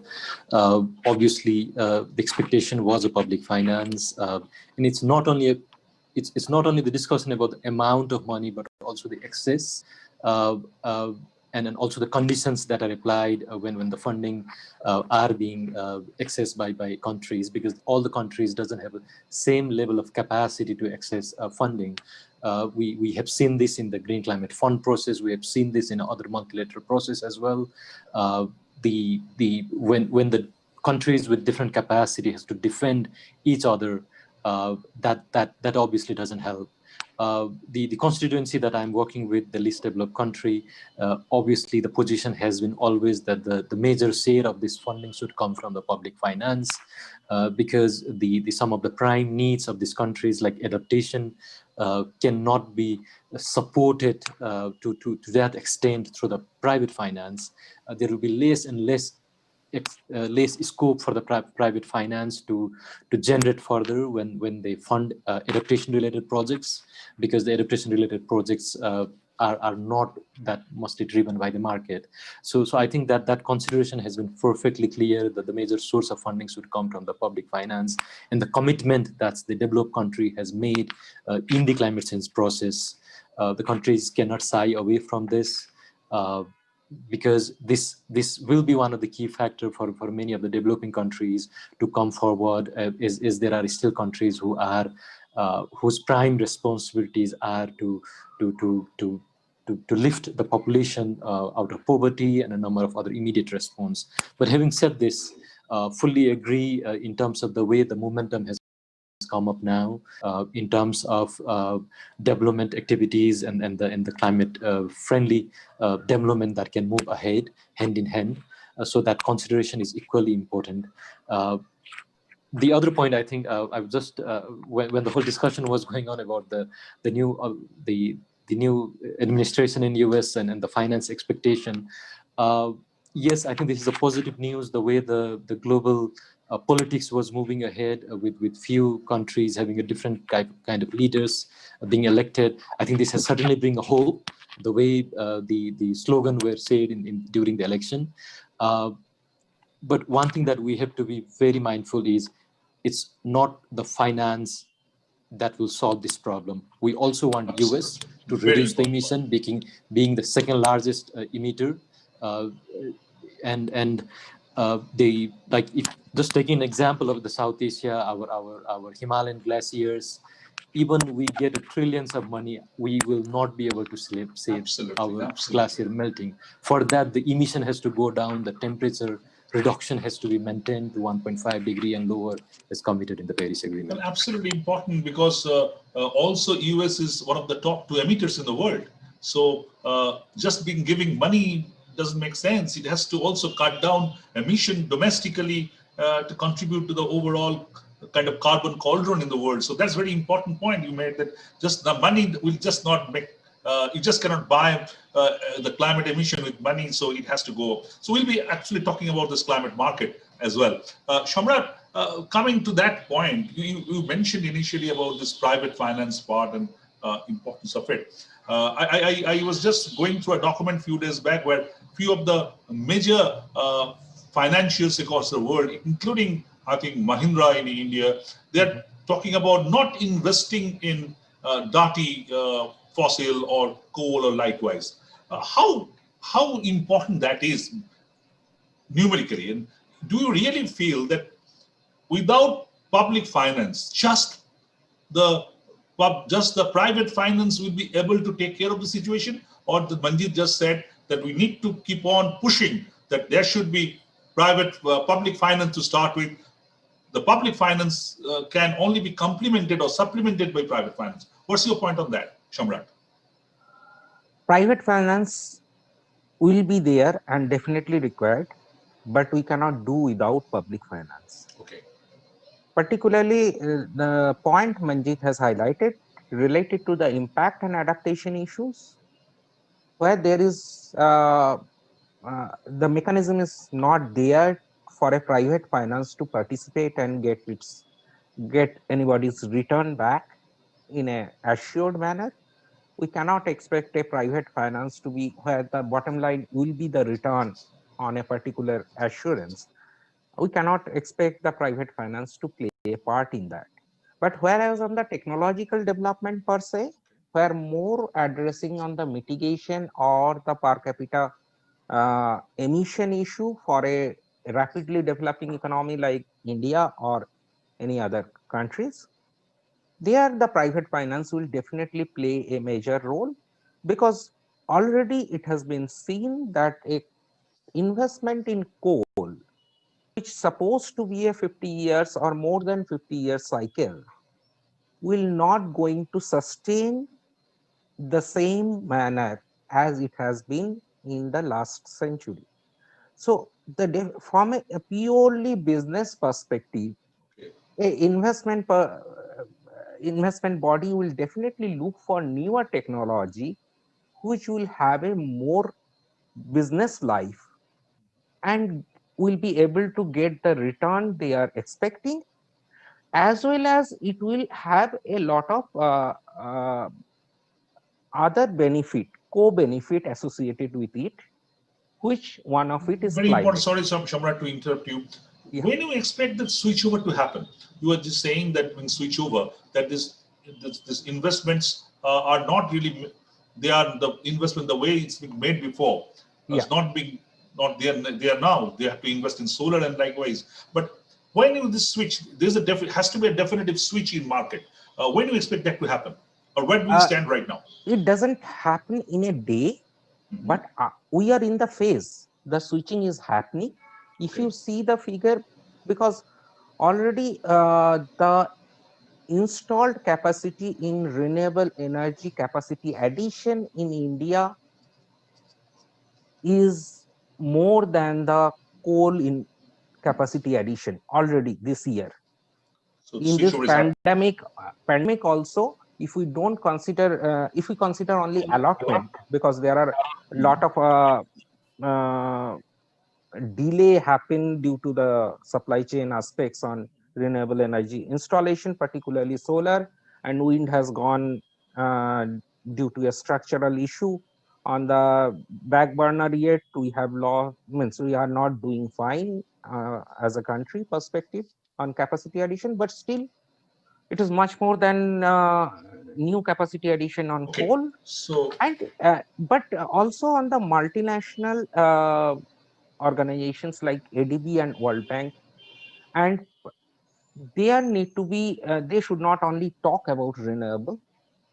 Obviously, the expectation was a public finance, and it's not only the discussion about the amount of money, but also the excess. Uh, uh, and then also the conditions that are applied when the funding are being accessed by countries, because all the countries doesn't have the same level of capacity to access funding. We have seen this in the Green Climate Fund process. We have seen this in other multilateral process as well. When the countries with different capacity has to defend each other, that obviously doesn't help. The constituency that I'm working with, the least developed country, obviously the position has been always that the major share of this funding should come from the public finance, because some of the prime needs of these countries like adaptation cannot be supported to that extent through the private finance. There will be less and less scope for the private finance to generate further when they fund adaptation related projects, because the adaptation related projects are not that mostly driven by the market. So I think that consideration has been perfectly clear, that the major source of funding should come from the public finance, and the commitment that the developed country has made in the climate change process. The countries cannot shy away from this. Because this will be one of the key factors for many of the developing countries to come forward, is there are still countries who are whose prime responsibilities are to lift the population out of poverty and a number of other immediate response. But having said this, fully agree in terms of the way the momentum has come up now in terms of development activities and the climate friendly development that can move ahead hand in hand. So that consideration is equally important. The other point, I think, I've just when the whole discussion was going on about the new administration in US and the finance expectation. Yes, I think this is a positive news. The way the global politics was moving ahead with few countries having a different kind of leaders being elected. I think this has certainly bring a hope. The way the slogan were said during the election. But one thing that we have to be very mindful is it's not the finance that will solve this problem. We also want US to reduce the emission, being the second largest emitter. They like, if just taking an example of the South Asia, our Himalayan glaciers, even we get trillions of money, we will not be able to save our glacier melting. For that, the emission has to go down, the temperature reduction has to be maintained to 1.5 degree and lower as committed in the Paris Agreement. Well, absolutely important, because also US is one of the top 2 emitters in the world. So just giving money doesn't make sense. It has to also cut down emission domestically to contribute to the overall kind of carbon cauldron in the world. So that's a very important point you made, that just the money will just not make, you just cannot buy the climate emission with money, so it has to go. So we'll be actually talking about this climate market as well. Shamrat, coming to that point, you mentioned initially about this private finance part and importance of it. I was just going through a document a few days back where few of the major financials across the world, including I think Mahindra in India, they're talking about not investing in dirty fossil or coal or likewise. How important that is numerically, and do you really feel that without public finance, just the private finance will be able to take care of the situation? Or the Manjit just said that we need to keep on pushing that there should be public finance to start with. The public finance can only be complemented or supplemented by private finance. What's your point on that, Shamrat? Private finance will be there and definitely required, but we cannot do without public finance. Okay. Particularly, the point Manjit has highlighted related to the impact and adaptation issues, where there is the mechanism is not there for a private finance to participate and get anybody's return back in a assured manner. We cannot expect a private finance to be where the bottom line will be the return on a particular assurance. We cannot expect the private finance to play a part in that. But whereas on the technological development per se, where more addressing on the mitigation or the per capita emission issue for a rapidly developing economy like India or any other countries, there the private finance will definitely play a major role, because already it has been seen that a investment in coal, which is supposed to be a 50 years or more than 50 years cycle, will not going to sustain the same manner as it has been in the last century. So from a purely business perspective, a investment body will definitely look for newer technology which will have a more business life and will be able to get the return they are expecting, as well as it will have a lot of other benefit, co-benefit associated with it, which one of it is Very important. climate. Sorry, Shamrat, to interrupt you. Yeah. When you expect the switchover to happen? You were just saying that when switchover, that this investments are not really, they are the investment the way it's been made before. It's not being, not they are now. They have to invest in solar and likewise. But when you this switch, there's a has to be a definitive switch in market. When do you expect that to happen, or where do we stand right now? It doesn't happen in a day. But we are in the phase, the switching is happening. If you see the figure, because already the installed capacity in renewable energy capacity addition in India is more than the coal in capacity addition already this year. So in this pandemic also, if we don't consider, if we consider only allotment, because there are a lot of delay happen due to the supply chain aspects on renewable energy installation, particularly solar, and wind has gone due to a structural issue on the back burner yet. We have means we are not doing fine as a country perspective on capacity addition, but still it is much more than new capacity addition on coal. So, and but also on the multinational organizations like ADB and World Bank, and there need to be they should not only talk about renewable,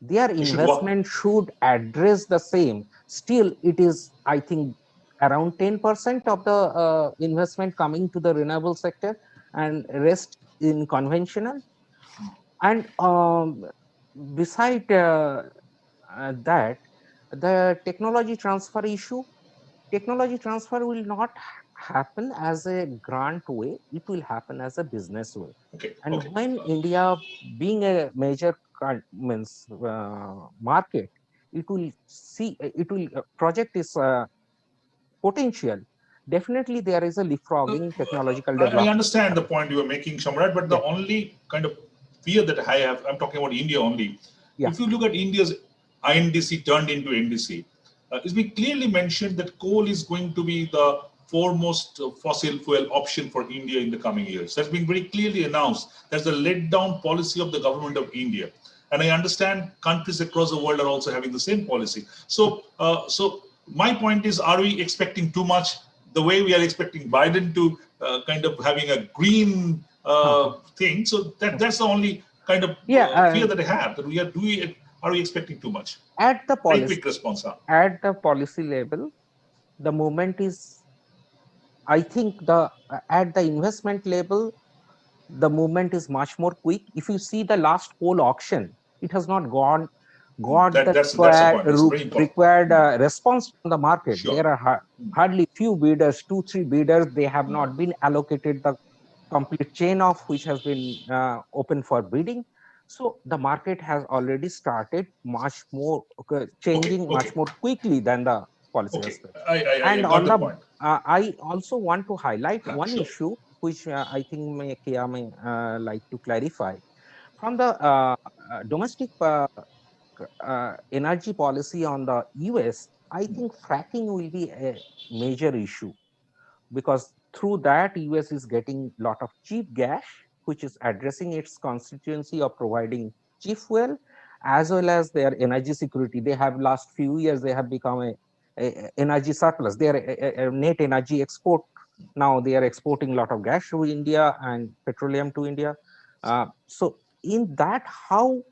their investment should address the same. Still it is, I think, around 10% of the investment coming to the renewable sector and rest in conventional. And beside that, the technology transfer issue, technology transfer will not happen as a grant way, it will happen as a business way. And when India being a major market, it will see, it will project its potential. Definitely there is a leapfrogging technological development. I understand the point you are making, Shamrat, but the only kind of fear that I have, I'm talking about India only. If you look at India's INDC turned into NDC, it's been clearly mentioned that coal is going to be the foremost fossil fuel option for India in the coming years. That's been very clearly announced. That's the let down policy of the government of India. And I understand countries across the world are also having the same policy. So, so my point is, are we expecting too much? The way we are expecting Biden to kind of having a green thing. So that's the only kind of fear that I have, that are we expecting too much? At the policy, very quick response. At the policy level, the movement is, I think at the investment level, the movement is much more quick. If you see the last coal auction, it has not got the required response from the market. There are hardly few bidders, 2-3 bidders. They have not been allocated the complete chain of which has been open for bidding. So the market has already started much more changing much more quickly than the policy aspect. I and got on the point. I also want to highlight one Sure. issue which I think Kia may like to clarify. From the domestic energy policy on the US, I think fracking will be a major issue, because through that US is getting a lot of cheap gas, which is addressing its constituency of providing cheap fuel, as well as their energy security. They have last few years, they have become a energy surplus. They are a net energy export. Now they are exporting a lot of gas to India and petroleum to India. So in that, how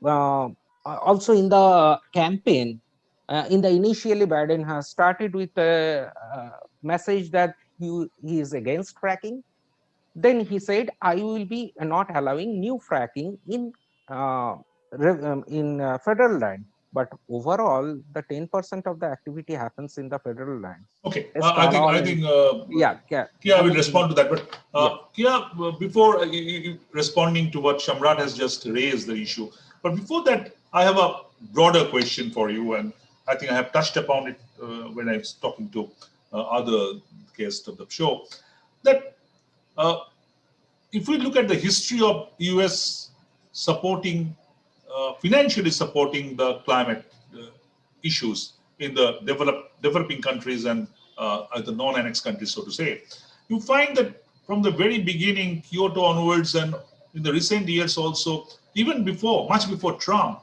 also in the campaign, in the initially Biden has started with a message that he is against fracking. Then he said, I will be not allowing new fracking in federal land. But overall, the 10% of the activity happens in the federal land. Okay, Rest I think yeah, Kia will respond to that. But yeah. Kia, before you responding to what Shamrat has just raised the issue, but before that, I have a broader question for you, and I think I have touched upon it when I was talking to other guests of the show. That if we look at the history of US supporting, financially supporting the climate issues in the developing countries and the non-annexed countries, so to say, you find that from the very beginning, Kyoto onwards, and in the recent years also, even before, much before Trump,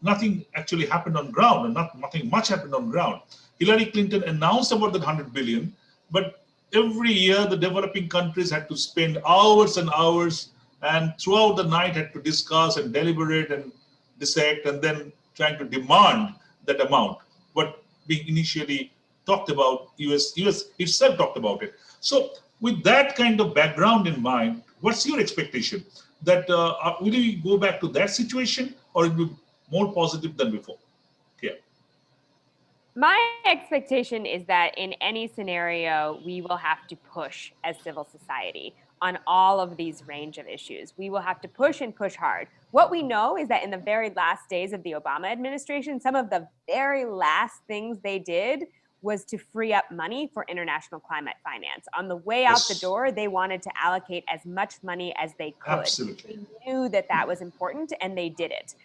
nothing actually happened on ground, and nothing much happened on ground. Hillary Clinton announced about the 100 billion, but every year the developing countries had to spend hours and hours, and throughout the night had to discuss and deliberate and dissect, and then trying to demand that amount. What being initially talked about, US itself talked about it. So with that kind of background in mind, what's your expectation? That will we go back to that situation, or it will be more positive than before? Yeah. My expectation is that in any scenario, we will have to push as civil society on all of these range of issues. We will have to push and push hard. What we know is that in the very last days of the Obama administration, some of the very last things they did was to free up money for international climate finance. On the way out the door, they wanted to allocate as much money as they could. Absolutely. They knew that that was important, and they did it.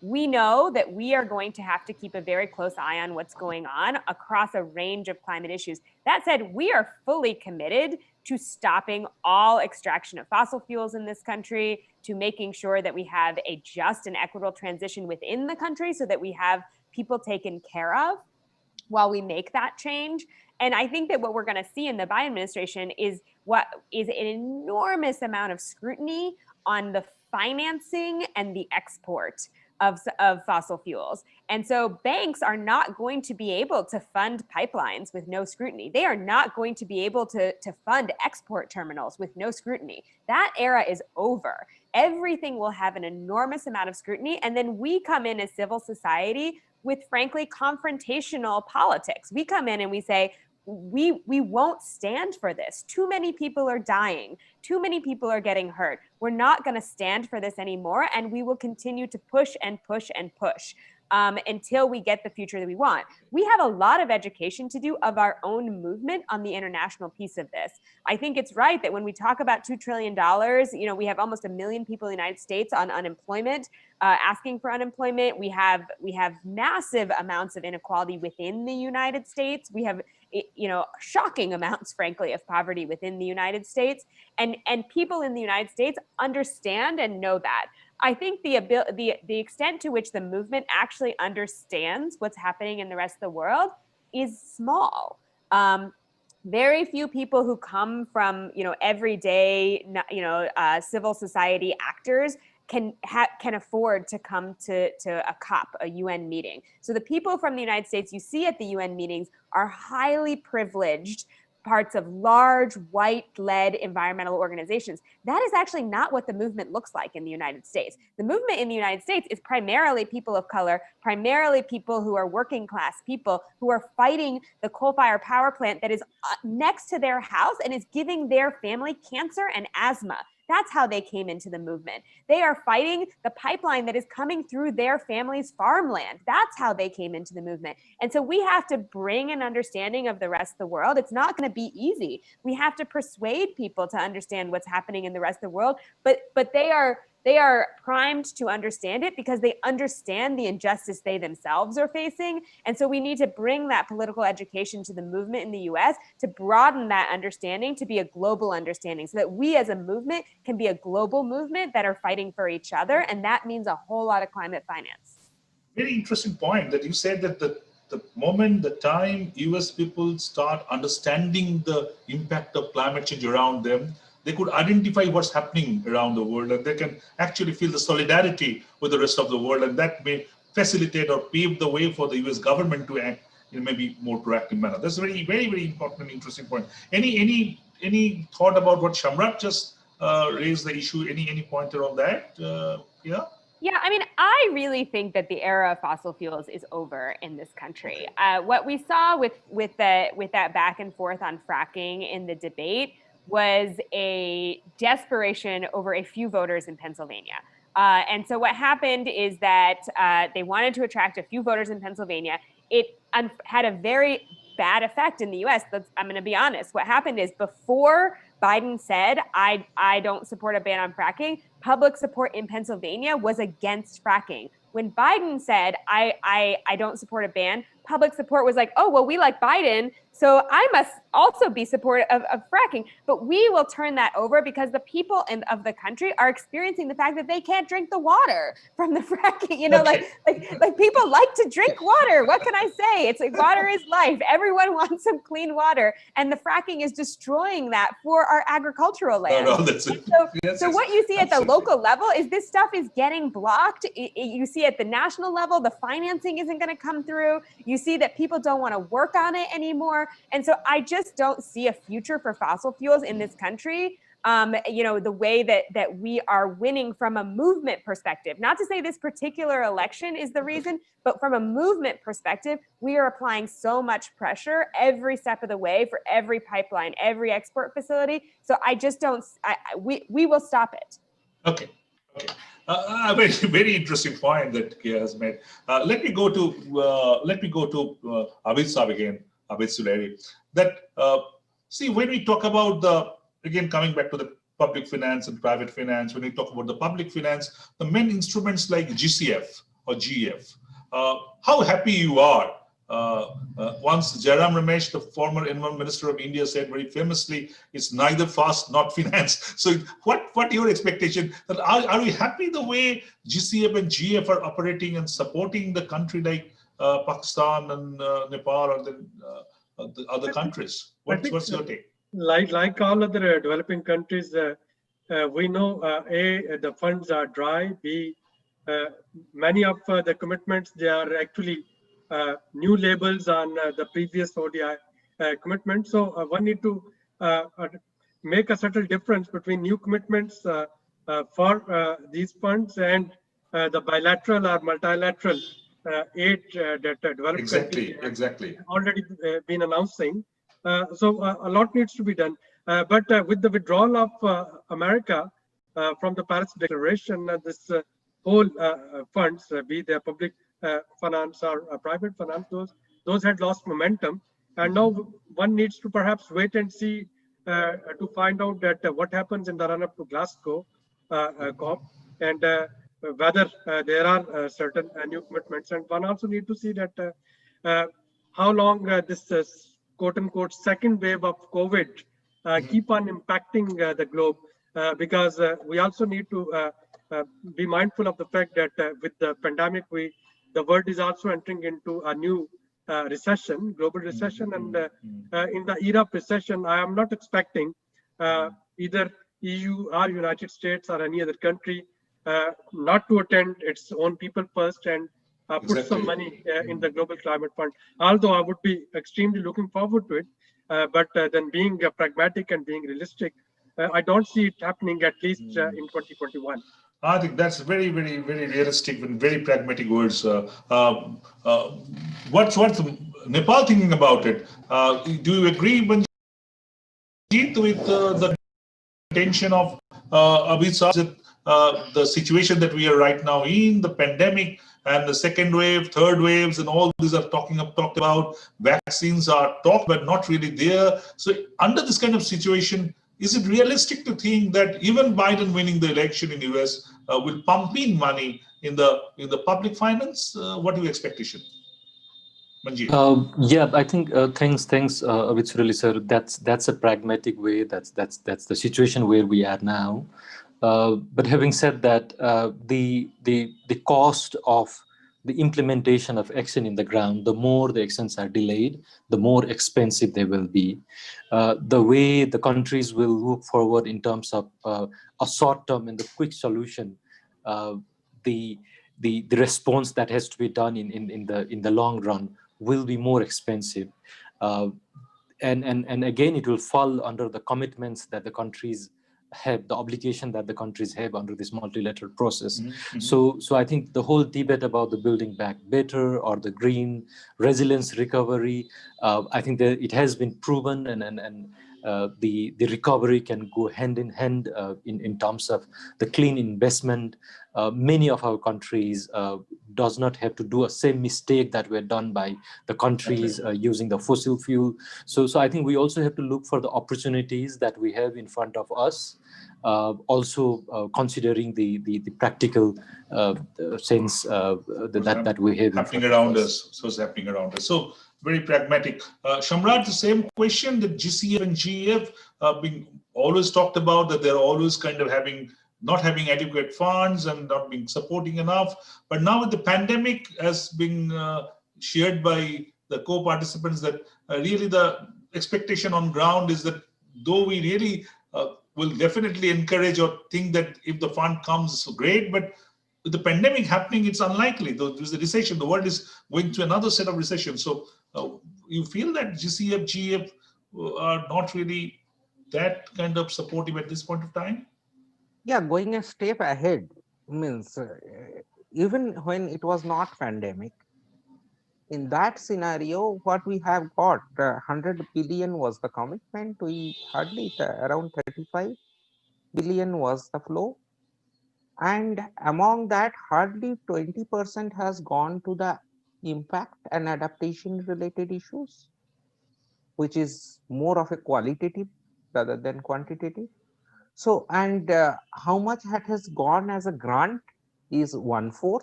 We know that we are going to have to keep a very close eye on what's going on across a range of climate issues. That said, we are fully committed to stopping all extraction of fossil fuels in this country, to making sure that we have a just and equitable transition within the country so that we have people taken care of while we make that change. And I think that what we're going to see in the Biden administration is what is an enormous amount of scrutiny on the financing and the export of fossil fuels. And so banks are not going to be able to fund pipelines with no scrutiny. They are not going to be able to fund export terminals with no scrutiny. That era is over. Everything will have an enormous amount of scrutiny. And then we come in as civil society with, frankly, confrontational politics. We come in and we say, we won't stand for this. Too many people are dying. Too many people are getting hurt. We're not going to stand for this anymore, and we will continue to push and push and push until we get the future that we want. We have a lot of education to do of our own movement on the international piece of this. I think it's right that when we talk about $2 trillion, we have almost 1 million people in the United States on unemployment, asking for unemployment. We have massive amounts of inequality within the United States. We have shocking amounts, frankly, of poverty within the United States. And people in the United States understand and know that. I think the extent to which the movement actually understands what's happening in the rest of the world is small. Very few people who come from everyday civil society actors can afford to come to a COP, a UN meeting. So the people from the United States you see at the UN meetings are highly privileged parts of large white-led environmental organizations. That is actually not what the movement looks like in the United States. The movement in the United States is primarily people of color, primarily people who are working class people who are fighting the coal-fired power plant that is next to their house and is giving their family cancer and asthma. That's how they came into the movement. They are fighting the pipeline that is coming through their family's farmland. That's how they came into the movement. And so we have to bring an understanding of the rest of the world. It's not going to be easy. We have to persuade people to understand what's happening in the rest of the world, but they are primed to understand it because they understand the injustice they themselves are facing. And so we need to bring that political education to the movement in the US to broaden that understanding to be a global understanding so that we as a movement can be a global movement that are fighting for each other. And that means a whole lot of climate finance. Very interesting point that you said that the moment, the time US people start understanding the impact of climate change around them, they could identify what's happening around the world, and they can actually feel the solidarity with the rest of the world, and that may facilitate or pave the way for the US government to act in maybe more proactive manner. That's a very, very, very important and interesting point. Any thought about what Shamrat just raised the issue? Any pointer on that? Yeah. Yeah, I mean, I really think that the era of fossil fuels is over in this country. What we saw with that back and forth on fracking in the debate was a desperation over a few voters in Pennsylvania. And so what happened is that they wanted to attract a few voters in Pennsylvania. It had a very bad effect in the US. I'm going to be honest. What happened is before Biden said, I don't support a ban on fracking, public support in Pennsylvania was against fracking. When Biden said, I don't support a ban, public support was like, oh, well, we like Biden, so I must also be supportive of fracking. But we will turn that over because the people of the country are experiencing the fact that they can't drink the water from the fracking. You know, Okay. like people like to drink water. What can I say? It's like water is life. Everyone wants some clean water, and the fracking is destroying that for our agricultural land. No, that's it. So what you see at the local level is this stuff is getting blocked. You see at the national level, the financing isn't going to come through. You see that people don't want to work on it anymore. And so I just don't see a future for fossil fuels in this country. You know, the way that we are winning from a movement perspective, not to say this particular election is the reason, but from a movement perspective, we are applying so much pressure every step of the way for every pipeline, every export facility. So I just don't, we will stop it. Okay. A very, very interesting point that Kia has made. Let me go to Abid Saab again, Abid Suleri. That see, when we talk about again coming back to the public finance and private finance, when we talk about the public finance, the main instruments like GCF or GF, how happy you are. Once Jairam Ramesh, the former Environment Minister of India, said very famously, it's neither fast not finance. So what your expectation? Are we happy the way GCF and GF are operating and supporting the country like Pakistan and Nepal or the other countries? What's your take? Like all other developing countries, we know the funds are dry. B, many of the commitments, they are actually new labels on the previous ODI commitments. So one need to make a subtle difference between new commitments for these funds and the bilateral or multilateral aid that developed countries Exactly. already been announcing. So a lot needs to be done. But with the withdrawal of America from the Paris Declaration, this whole funds, be they public finance or private finance, those had lost momentum. And now one needs to perhaps wait and see to find out that what happens in the run-up to Glasgow COP, and whether there are certain new commitments. And one also need to see that how long this quote-unquote second wave of COVID keep on impacting the globe, because we also need to be mindful of the fact that with the pandemic, the world is also entering into a new recession, global recession. And in the era of recession, I am not expecting either EU or United States or any other country not to attend its own people first and put some money in the Global Climate Fund. Although I would be extremely looking forward to it, but then being pragmatic and being realistic, I don't see it happening at least in 2021. I think that's very, very, very realistic and very pragmatic words. What's Nepal thinking about it? Do you agree, Manjeet, with the attention of Abid Sahib, the situation that we are right now in, the pandemic and the second wave, third waves, and all these are talked about. Vaccines are talked, but not really there. So under this kind of situation, is it realistic to think that even Biden winning the election in US will pump in money in the public finance? What are your expectations? Yeah, I think thanks, Abid sir. That's a pragmatic way. That's the situation where we are now. But having said that, the cost of the implementation of action in the ground, the more the actions are delayed, the more expensive they will be. The way the countries will look forward in terms of a short-term and the quick solution, the response that has to be done in the long run will be more expensive. And again, it will fall under the commitments that the countries have, the obligation that the countries have under this multilateral process. Mm-hmm. So I think the whole debate about the building back better or the green resilience recovery, I think that it has been proven, and the recovery can go hand in hand in terms of the clean investment. Many of our countries does not have to do a same mistake that were done by the countries using the fossil fuel. So I think we also have to look for the opportunities that we have in front of us, also considering the practical sense that we have happening around us. So it's happening around us. So very pragmatic. Shamrat, the same question that GCF and GEF being always talked about, that they're always kind of not having adequate funds and not being supporting enough. But now with the pandemic as being shared by the co-participants, that really the expectation on ground is that though we really will definitely encourage or think that if the fund comes, so great, but with the pandemic happening, it's unlikely. There's a recession. The world is going through another set of recession. So you feel that GCF, GEF are not really that kind of supportive at this point of time? Yeah, going a step ahead means even when it was not pandemic, in that scenario, what we have got, 100 billion was the commitment. We hardly around 35 billion was the flow. And among that, hardly 20% has gone to the impact and adaptation related issues, which is more of a qualitative rather than quantitative. So, and how much that has gone as a grant is 1/4,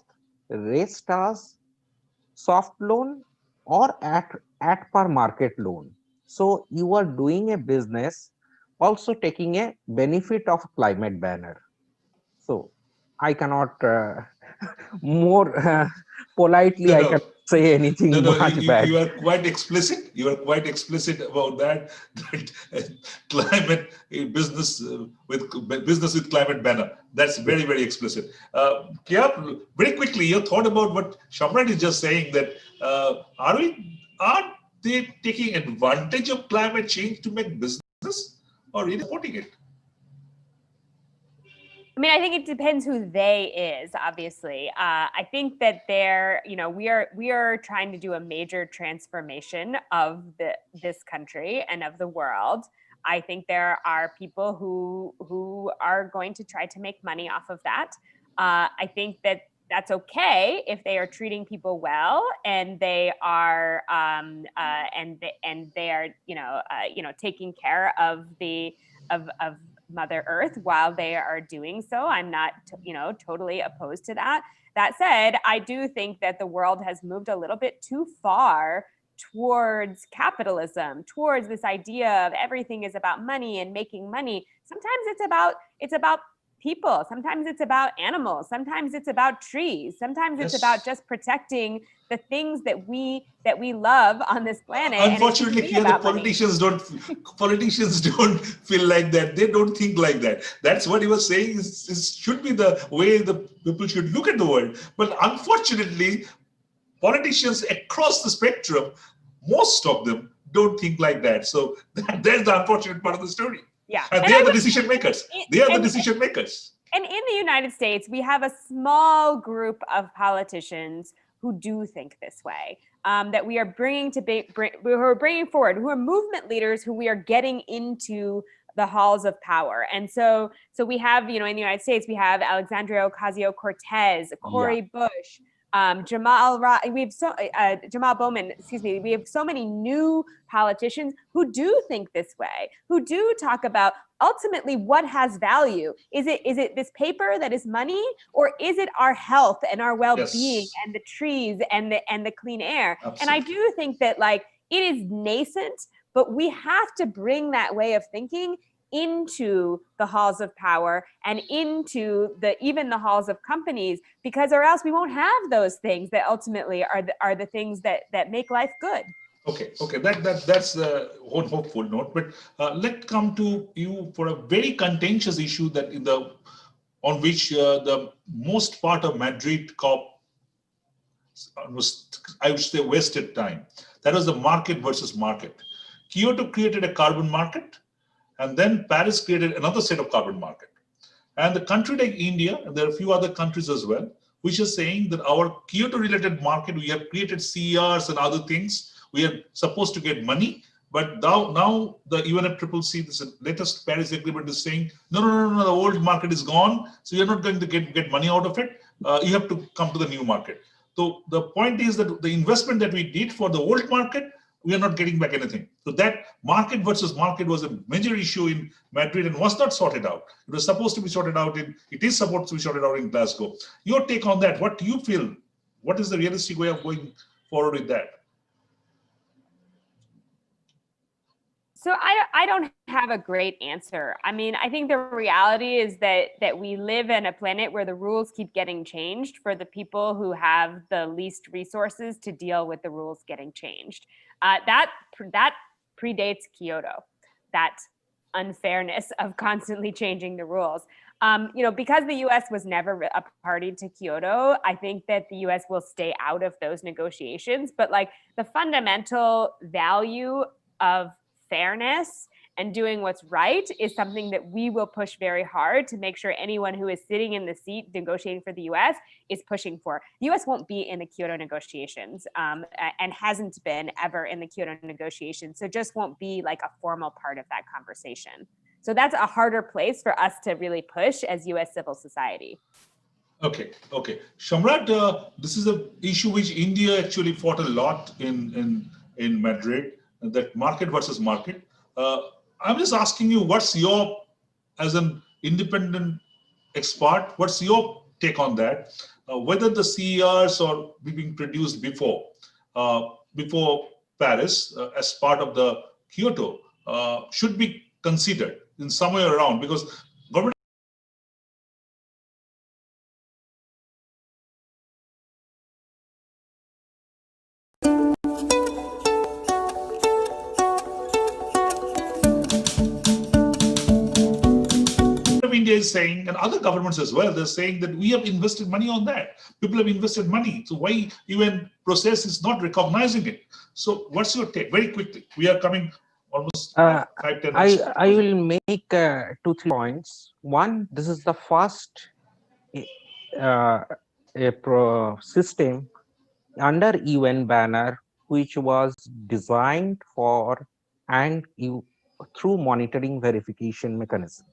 rest as soft loan or at par market loan. So you are doing a business, also taking a benefit of climate banner. So I cannot more politely, I can say anything much bad. You are quite explicit. You are quite explicit about that climate business with climate banner. That's very, very explicit. Kia, very quickly, your thought about what Shamrat is just saying, that are they taking advantage of climate change to make business or really supporting it? I mean, I think it depends who they is, obviously. I think that we are trying to do a major transformation of this country and of the world. I think there are people who are going to try to make money off of that. I think that that's okay if they are treating people well and they are taking care of of Mother Earth while they are doing so. I'm not, totally opposed to that. That said, I do think that the world has moved a little bit too far towards capitalism, towards this idea of everything is about money and making money. Sometimes it's about people. Sometimes it's about animals. Sometimes it's about trees. Sometimes it's about just protecting the things that we love on this planet. Unfortunately, here the politicians don't feel like that. They don't think like that. That's what he was saying. It should be the way the people should look at the world. But unfortunately, politicians across the spectrum, most of them don't think like that. So that's the unfortunate part of the story. Yeah, and they are the decision makers. They are the decision makers. And in the United States, we have a small group of politicians who do think this way, that we are bringing forward, who are movement leaders, who we are getting into the halls of power. And so we have, in the United States, we have Alexandria Ocasio-Cortez, Cory Bush, Jamal Bowman, excuse me. We have so many new politicians who do think this way, who do talk about ultimately what has value. Is it this paper that is money, or is it our health and our well-being and the trees and the clean air? Absolutely. And I do think that it is nascent, but we have to bring that way of thinking into the halls of power and into even the halls of companies, because or else we won't have those things that ultimately are the things that make life good. Okay, that's the hopeful note. But let's come to you for a very contentious issue that on which the most part of Madrid COP was, I would say, wasted time. That was the market versus market. Kyoto created a carbon market, and then Paris created another set of carbon market. And the country like India, and there are a few other countries as well, which are saying that our Kyoto-related market, we have created CERs and other things. We are supposed to get money, but now the UNFCCC, this latest Paris agreement, is saying, no, the old market is gone, so you're not going to get money out of it. You have to come to the new market. So the point is that the investment that we did for the old market, we are not getting back anything. So that market versus market was a major issue in Madrid and was not sorted out. It was supposed to be sorted out it is supposed to be sorted out in Glasgow. Your take on that, what do you feel? What is the realistic way of going forward with that? So I don't have a great answer. I mean, I think the reality is that we live in a planet where the rules keep getting changed for the people who have the least resources to deal with the rules getting changed. That predates Kyoto, that unfairness of constantly changing the rules. Because the U.S. was never a party to Kyoto, I think that the U.S. will stay out of those negotiations. But the fundamental value of fairness and doing what's right is something that we will push very hard to make sure anyone who is sitting in the seat negotiating for the U.S. is pushing for. The U.S. won't be in the Kyoto negotiations and hasn't been ever in the Kyoto negotiations, so just won't be a formal part of that conversation. So that's a harder place for us to really push as U.S. civil society. Okay. Shamrat, this is an issue which India actually fought a lot in Madrid, that market versus market. I'm just asking you, what's your, as an independent expert, what's your take on that? Whether the CERs are being produced before Paris as part of the Kyoto should be considered in somewhere around, because government of India is saying, and other governments as well, they're saying that we have invested money on that. People have invested money. So why even process is not recognizing it? So what's your take? Very quickly, we are coming almost 5-10 minutes. I will make 2-3 points. One, this is the first system under UN banner which was designed for and through monitoring verification mechanism.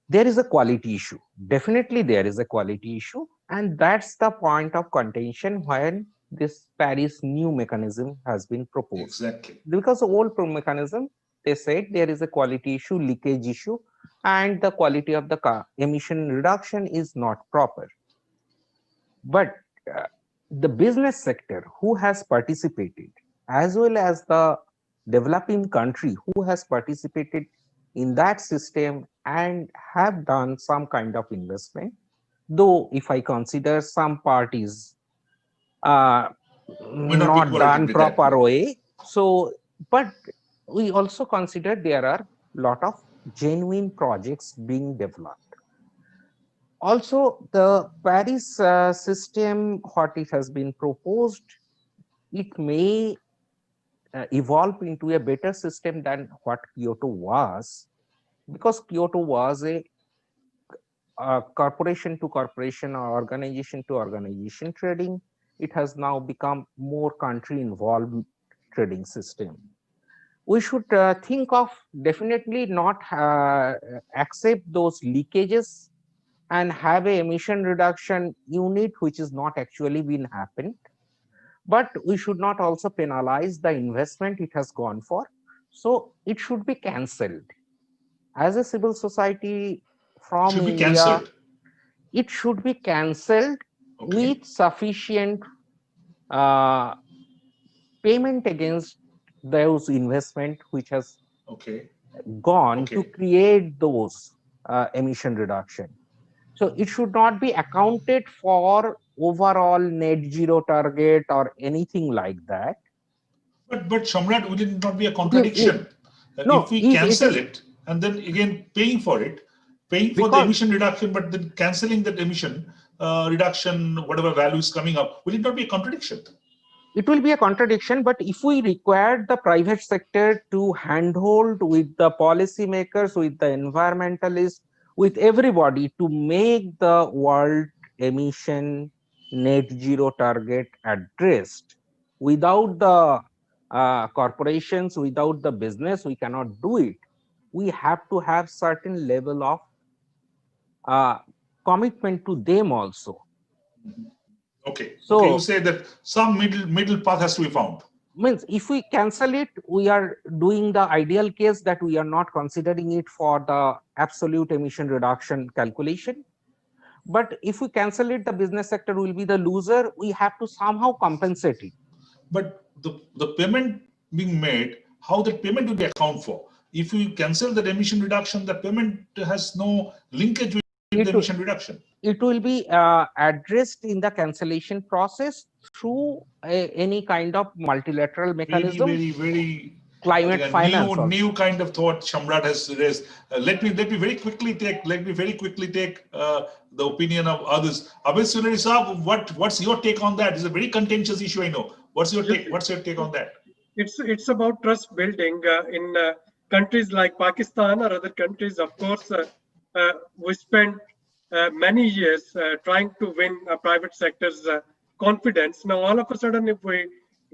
There is a quality issue. Definitely there is a quality issue, and that's the point of contention when this Paris new mechanism has been proposed. Exactly. Because the old mechanism, they said there is a quality issue, leakage issue, and the quality of the emission reduction is not proper. But the business sector who has participated, as well as the developing country who has participated in that system and have done some kind of investment, though if I consider some parties not done proper way. So, but we also consider there are a lot of genuine projects being developed. Also, the Paris system, what it has been proposed, it may evolve into a better system than what Kyoto was, because Kyoto was a corporation to corporation or organization to organization trading. It has now become more country involved trading system. we should think of definitely not accept those leakages and have a emission reduction unit which is not actually been happened. But we should not also penalize the investment it has gone for. So it should be cancelled. As a civil society from Should be India, cancelled. it should be cancelled with sufficient payment against those investment which has gone to create those emission reduction. So it should not be accounted for overall net zero target or anything like that. But Shamrat, will it not be a contradiction? No, if we cancel it and then again paying for it, paying for the emission reduction, but then cancelling that emission reduction, whatever value is coming up, will it not be a contradiction? It will be a contradiction, but if we require the private sector to handhold with the policymakers, with the environmentalists, with everybody to make the world emission net zero target addressed, without the corporations, without the business, we cannot do it. We have to have certain level of commitment to them also. Okay. So okay, you say that some middle path has to be found. Means if we cancel it, we are doing the ideal case that we are not considering it for the absolute emission reduction calculation. But if we cancel it, the business sector will be the loser. We have to somehow compensate it. But the payment being made, how that payment will be accounted for? If we cancel that emission reduction, the payment has no linkage with the emission reduction. It will be addressed in the cancellation process through any kind of multilateral mechanism. Very climate finance. New kind of thought Shamrat has raised. Let me very quickly take the opinion of others. Abid Sunari Saab, what's your take on that? It's a very contentious issue, I know. What's your take? What's your take on that? It's about trust building in countries like Pakistan or other countries. Of course, we spent many years trying to win private sector's confidence. Now, all of a sudden, if we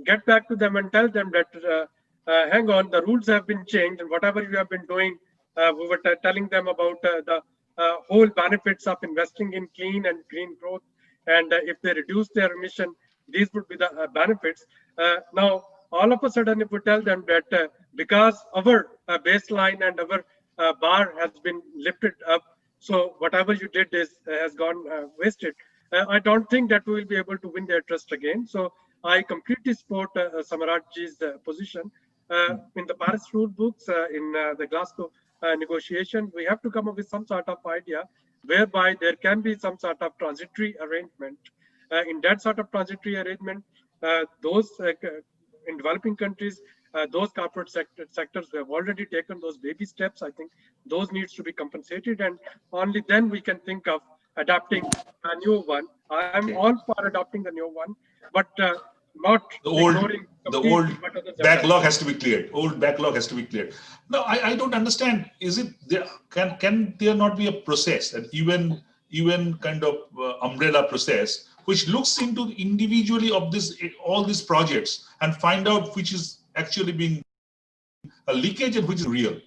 get back to them and tell them that, hang on, the rules have been changed and whatever you have been doing, we were telling them about the whole benefits of investing in clean and green growth. And if they reduce their emission, these would be the benefits. Now, all of a sudden, if we tell them that because our baseline and our bar has been lifted up, so whatever you did has gone wasted. I don't think that we will be able to win their trust again. So I completely support Samarajji's position. In the Paris rule books, in the Glasgow negotiation, we have to come up with some sort of idea whereby there can be some sort of transitory arrangement. In that sort of transitory arrangement, those in developing countries, those corporate sectors who have already taken those baby steps, I think those needs to be compensated, and only then we can think of adopting a new one. I'm all for adopting the new one, but not the old backlog has to be cleared. Old backlog has to be cleared. No, I don't understand. Is it there? Can there not be a process, an even kind of umbrella process, which looks into individually of all these projects and find out which is actually being a leakage and which is real?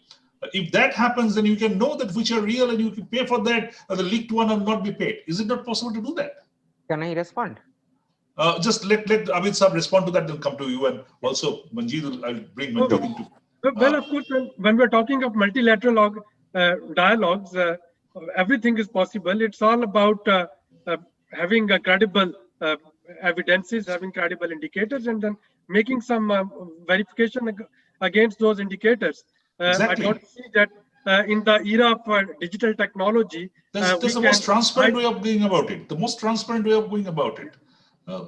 If that happens, then you can know that which are real and you can pay for that, and the leaked one will not be paid. Is it not possible to do that? Can I respond? Just let Abid Saab respond to that, then come to you, and also Manjeet, I'll bring Manjeet into. Well, of course, when we're talking of multilateral dialogues, everything is possible. It's all about having a credible evidences, having credible indicators, and then making some verification against those indicators. Exactly. I don't see that in the era of digital technology. That's the most transparent way of going about it. The most transparent way of going about it.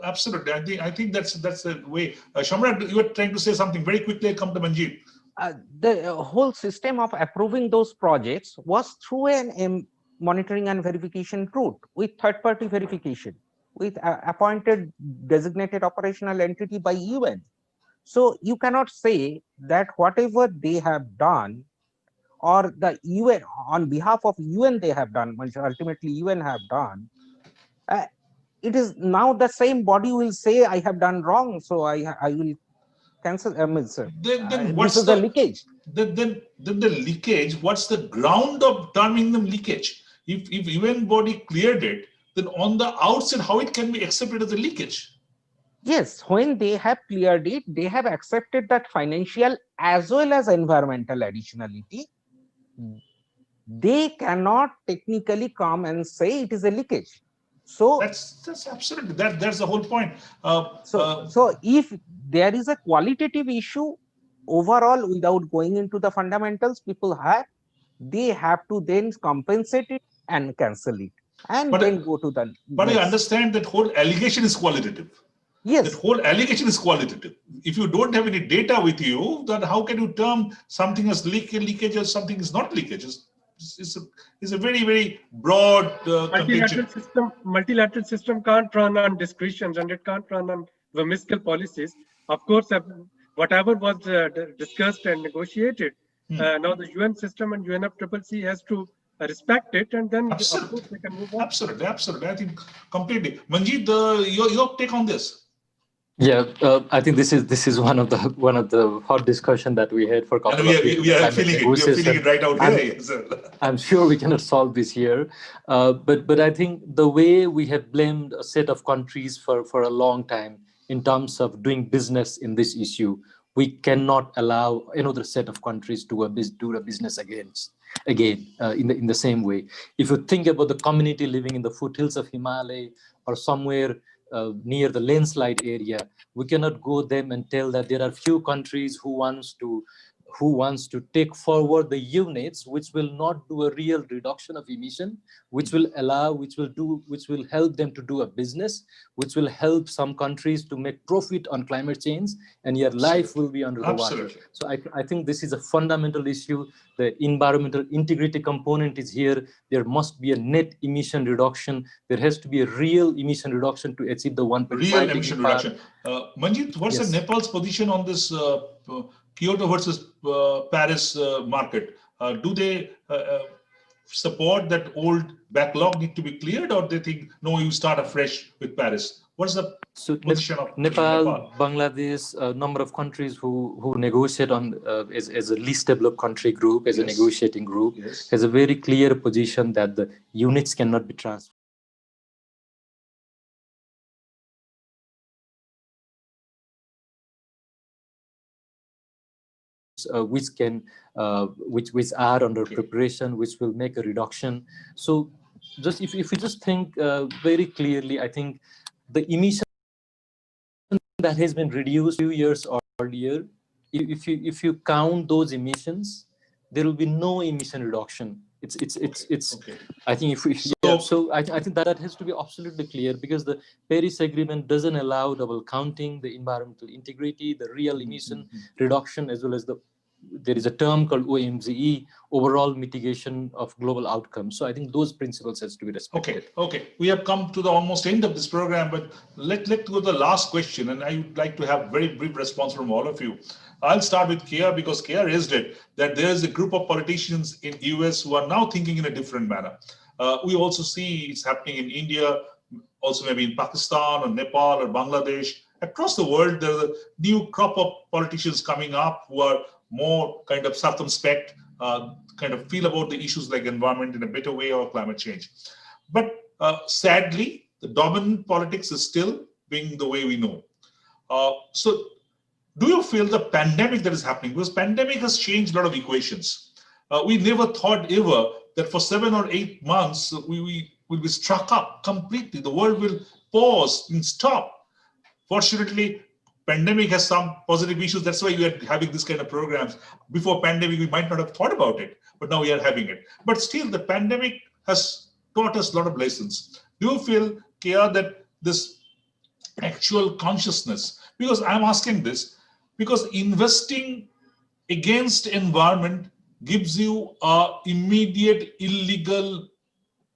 Absolutely. I think that's the way. Shamrat, you were trying to say something very quickly. I'll come to Manjeet. The whole system of approving those projects was through an monitoring and verification route with third-party verification, with appointed designated operational entity by UN. So you cannot say that whatever they have done, or the UN on behalf of UN they have done, which ultimately UN have done, it is now the same body will say I have done wrong, so I will cancel. Sir, Then this is the leakage. Then the leakage. What's the ground of terming them leakage? If UN body cleared it, then on the outset, how it can be accepted as a leakage? Yes, when they have cleared it, they have accepted that financial as well as environmental additionality. They cannot technically come and say it is a leakage. So that's absolutely that's the whole point. So if there is a qualitative issue overall, without going into the fundamentals, they have to then compensate it and cancel it, and then go to the. But I understand that whole allegation is qualitative. Yes. That whole allegation is qualitative. If you don't have any data with you, then how can you term something as leakage or something is not leakage? It's a very, very broad multilateral system can't run on discretions, and it can't run on whimsical policies. Of course, whatever was discussed and negotiated, now the UN system and UNFCCC has to respect it, and then absolutely. Of course they can move on. Absolutely. I think completely. Manjeet, your take on this? Yeah, I think this is one of the hot discussion that we had for a couple of years. We are feeling it right out here. I'm sure we cannot solve this here, but I think the way we have blamed a set of countries for a long time in terms of doing business in this issue, we cannot allow another set of countries to do a business again in the same way. If you think about the community living in the foothills of Himalaya or somewhere near the landslide area, we cannot go them and tell that there are few countries who wants to take forward the units which will not do a real reduction of emission, which will help them to do a business, which will help some countries to make profit on climate change, and your life will be under the water. So I think this is a fundamental issue. The environmental integrity component is here. There must be a net emission reduction. There has to be a real emission reduction to achieve the 1.5 real emission reduction. Manjeet, what's the Nepal's position on this Kyoto versus Paris market? Do they support that old backlog need to be cleared, or they think no, you start afresh with Paris? What's the position of Nepal, Bangladesh, a number of countries who negotiate on as a least developed country group, as a negotiating group, has a very clear position that the units cannot be transferred. Which are under preparation, which will make a reduction. So just if you just think very clearly, I think the emission that has been reduced a few years earlier, if you count those emissions, there will be no emission reduction. It's okay. I think I think that has to be absolutely clear, because the Paris Agreement doesn't allow double counting the environmental integrity, the real emission reduction, as well as there is a term called OMZE, overall mitigation of global outcomes. So I think those principles has to be respected. Okay. We have come to the almost end of this program, but let's go to the last question, and I would like to have very brief response from all of you. I'll start with Kia, because Kia raised it, that there's a group of politicians in US who are now thinking in a different manner. We also see it's happening in India, also maybe in Pakistan or Nepal or Bangladesh. Across the world, there's a new crop of politicians coming up who are more kind of circumspect, kind of feel about the issues like environment in a better way, or climate change. But sadly, the dominant politics is still being the way we know. So do you feel the pandemic that is happening, because pandemic has changed a lot of equations. We never thought ever that for 7 or 8 months, we will be struck up completely. The world will pause and stop. Fortunately, pandemic has some positive issues. That's why we are having this kind of programs. Before pandemic, we might not have thought about it, but now we are having it. But still, the pandemic has taught us a lot of lessons. Do you feel, Kia, that this actual consciousness, because I'm asking this, because investing against environment gives you an immediate illegal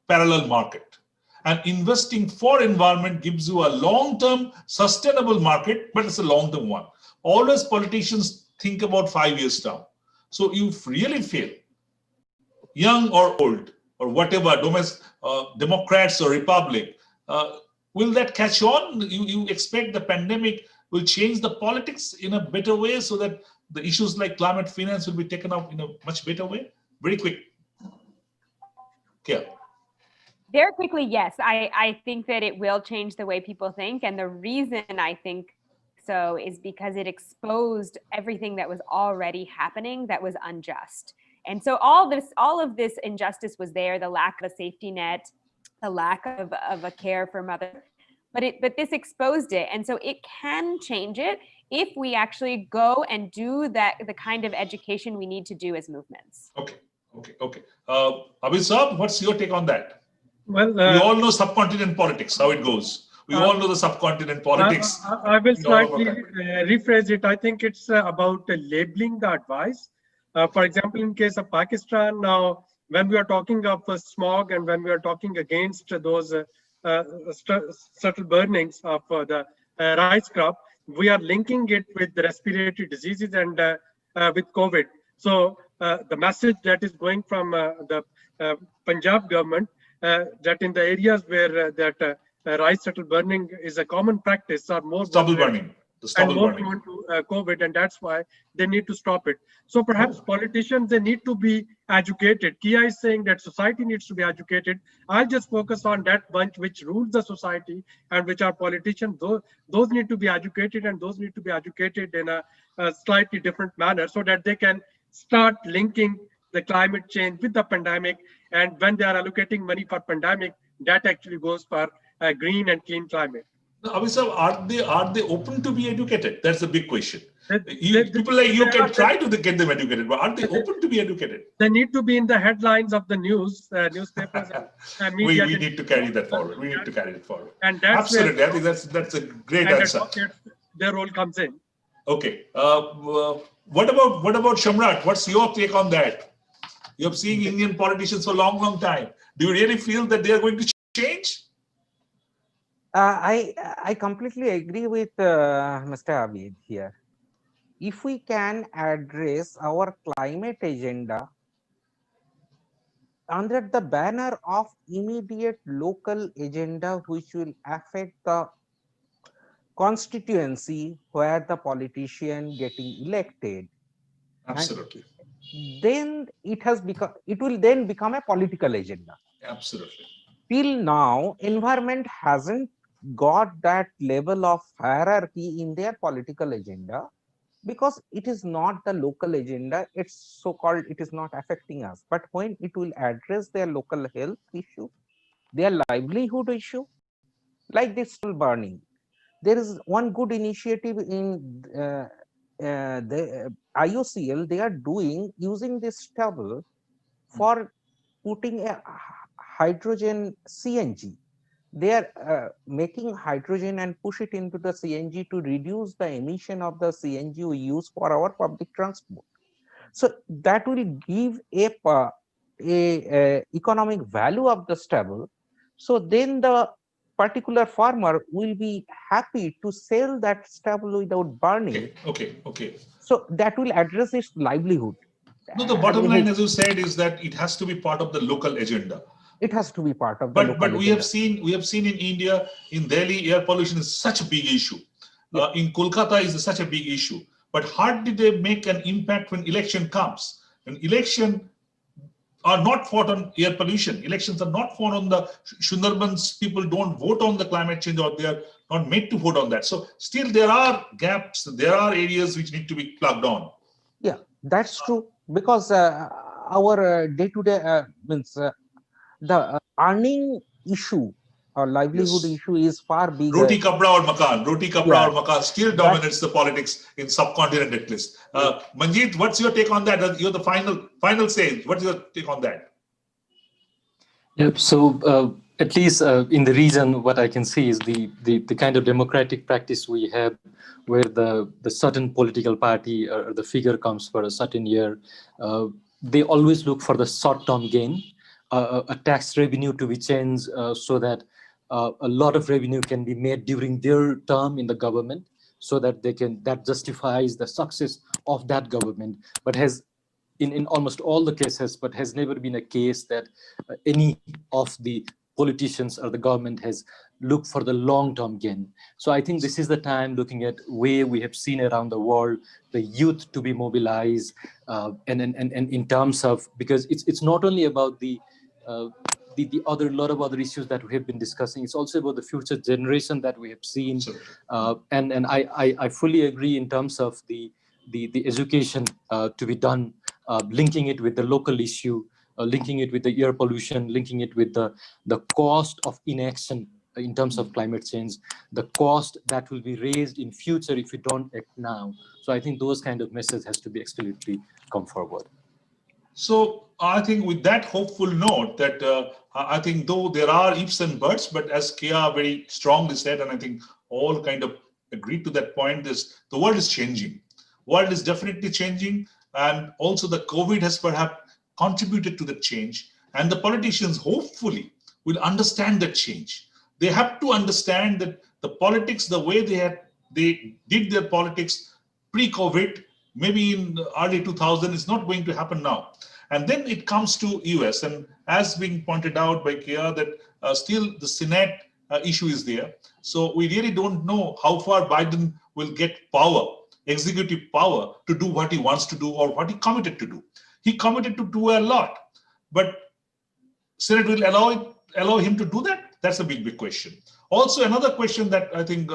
parallel market. And investing for environment gives you a long-term sustainable market, but it's a long-term one. Always politicians think about 5 years down. So you really feel, young or old, or whatever, Democrats or Republic, will that catch on? You expect the pandemic will change the politics in a better way so that the issues like climate finance will be taken up in a much better way? Very quick. Yeah. Very quickly, yes. I think that it will change the way people think. And the reason I think so is because it exposed everything that was already happening that was unjust. And so all of this injustice was there, the lack of a safety net, the lack of a care for mother, but this exposed it. And so it can change it if we actually go and do the kind of education we need to do as movements. Okay. Abid Saab, what's your take on that? Well, we all know subcontinent politics, how it goes. We all know the subcontinent politics. I will slightly rephrase it. I think it's about labeling the advice. For example, in case of Pakistan, now, when we are talking of smog and when we are talking against those subtle burnings of the rice crop, we are linking it with the respiratory diseases and with COVID. So the message that is going from the Punjab government that in the areas where rice stubble burning is a common practice are more stubble burning. The stubble and more burning. prone to COVID, and that's why they need to stop it. So perhaps politicians, they need to be educated. Kia is saying that society needs to be educated. I'll just focus on that bunch which rules the society and which are politicians. Those need to be educated, and those need to be educated in a slightly different manner so that they can start linking the climate change with the pandemic. And when they are allocating money for pandemic, that actually goes for a green and clean climate. Now, Abhisar, are they open to be educated? That's the big question. People like you can try to get them educated, but are they open to be educated? They need to be in the headlines of the newspapers. And media. We need to carry that forward. We need to carry it forward. And that's absolutely. I think that's a great answer. Their role comes in. Okay. What about Shamrat? What's your take on that? You're seeing Indian politicians for a long time. Do you really feel that they are going to change? I completely agree with Mr. Abid here. If we can address our climate agenda under the banner of immediate local agenda which will affect the constituency where the politician getting elected, absolutely, then it will then become a political agenda. Absolutely. Till now, environment hasn't got that level of hierarchy in their political agenda because it is not the local agenda. It's so-called, it is not affecting us. But when it will address their local health issue, their livelihood issue, like this stubble burning, there is one good initiative in the IOCL. They are using this stubble for putting a hydrogen CNG. They are making hydrogen and push it into the CNG to reduce the emission of the CNG we use for our public transport. So that will give a economic value of the stubble. So then the particular farmer will be happy to sell that stubble without burning. Okay. So that will address its livelihood. No, the bottom line, as you said, is that it has to be part of the local agenda. It has to be part of the local But we have seen in India, in Delhi, air pollution is such a big issue. Yeah. In Kolkata is such a big issue. But how did they make an impact when election comes? When election are not fought on air pollution. Elections are not fought on the Sundarbans. People don't vote on the climate change, or they are not made to vote on that. So still there are gaps. There are areas which need to be plugged on. Yeah, that's true. Because our day-to-day means the earning issue or livelihood issue is far bigger. Roti kapda or makan still dominates the politics in subcontinent at least. Manjeet, what's your take on that? You're the final say. What's your take on that? Yep. So at least in the region, what I can see is the kind of democratic practice we have, where the certain political party or the figure comes for a certain year, they always look for the short-term gain. A tax revenue to be changed so that a lot of revenue can be made during their term in the government, so that that justifies the success of that government. But has in almost all the cases, but has never been a case that any of the politicians or the government has look for the long-term gain. So I think this is the time, looking at way we have seen around the world, the youth to be mobilized, and in terms of, because it's not only about the other lot of other issues that we have been discussing. It's also about the future generation that we have seen, and I fully agree in terms of the education to be done, linking it with the local issue, linking it with the air pollution, linking it with the cost of inaction in terms of climate change, the cost that will be raised in future if we don't act now. So I think those kind of messages has to be explicitly come forward. So I think with that hopeful note that I think though there are ifs and buts, but as Kia very strongly said, and I think all kind of agreed to that point, is the world is changing. World is definitely changing, and also the COVID has perhaps contributed to the change, and the politicians hopefully will understand that change. They have to understand that the politics, the way they did their politics pre-COVID, maybe in the early 2000s, is not going to happen now. And then it comes to US, and as being pointed out by Kia, that still the Senate issue is there. So we really don't know how far Biden will get power, executive power, to do what he wants to do or what he committed to do. He committed to do a lot, but Senate will allow him to do that? That's a big question. Also, another question that I think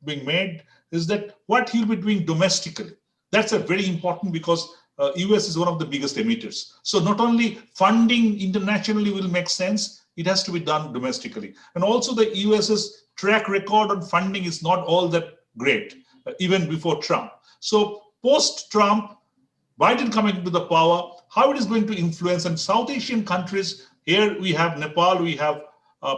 being made is that what he'll be doing domestically. That's a very important, because US is one of the biggest emitters. So not only funding internationally will make sense, it has to be done domestically. And also the US's track record on funding is not all that great, even before Trump. So post-Trump, Biden coming into the power, how it is going to influence, and South Asian countries, here we have Nepal, we have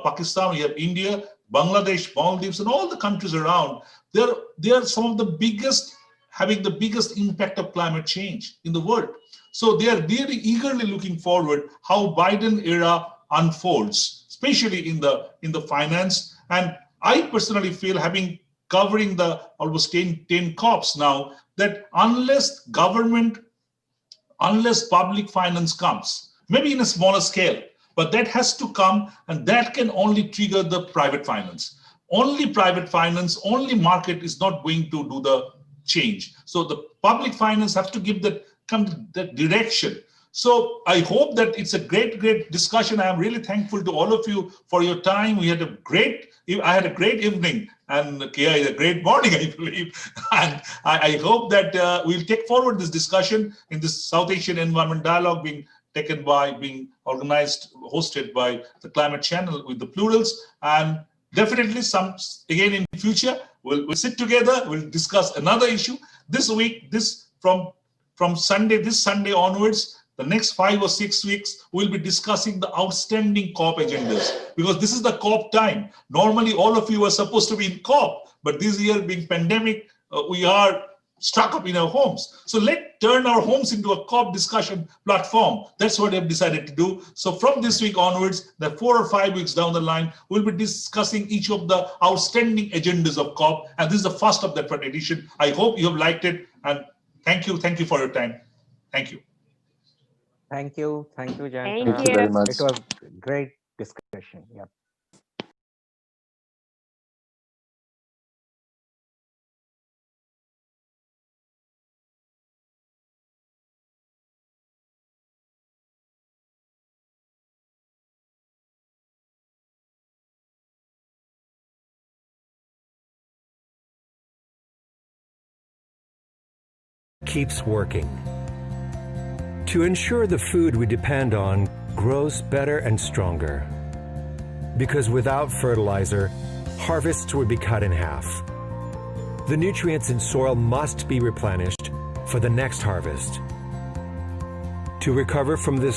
Pakistan, we have India, Bangladesh, Maldives, and all the countries around. They are some of the biggest, having the biggest impact of climate change in the world. So they are really eagerly looking forward how Biden era unfolds, especially in the finance. And I personally feel, having covering the almost 10 COPs now, that unless public finance comes, maybe in a smaller scale, but that has to come, and that can only trigger the private finance. Only private finance, only market is not going to do the change. So the public finance have to give that direction. So I hope that it's a great discussion. I am really thankful to all of you for your time. I had a great evening, and Kia is a great morning, I believe. And I hope that we'll take forward this discussion in this South Asian Environment Dialogue being organized, hosted by the Climate Channel with the Plurals. And definitely again in future, we'll sit together, we'll discuss another issue. This week, from this Sunday onwards, the next 5 or 6 weeks, we'll be discussing the outstanding COP agendas, because this is the COP time. Normally, all of you are supposed to be in COP, but this year being pandemic, we are stuck up in our homes. So let's turn our homes into a COP discussion platform. That's what I've decided to do. So from this week onwards, the 4 or 5 weeks down the line, we'll be discussing each of the outstanding agendas of COP. And this is the first of that edition. I hope you have liked it. And thank you for your time. Thank you. Thank you, Jan. Thank you very much. It was great discussion. Yeah. Keeps working to ensure the food we depend on grows better and stronger. Because without fertilizer, harvests would be cut in half. The nutrients in soil must be replenished for the next harvest. To recover from this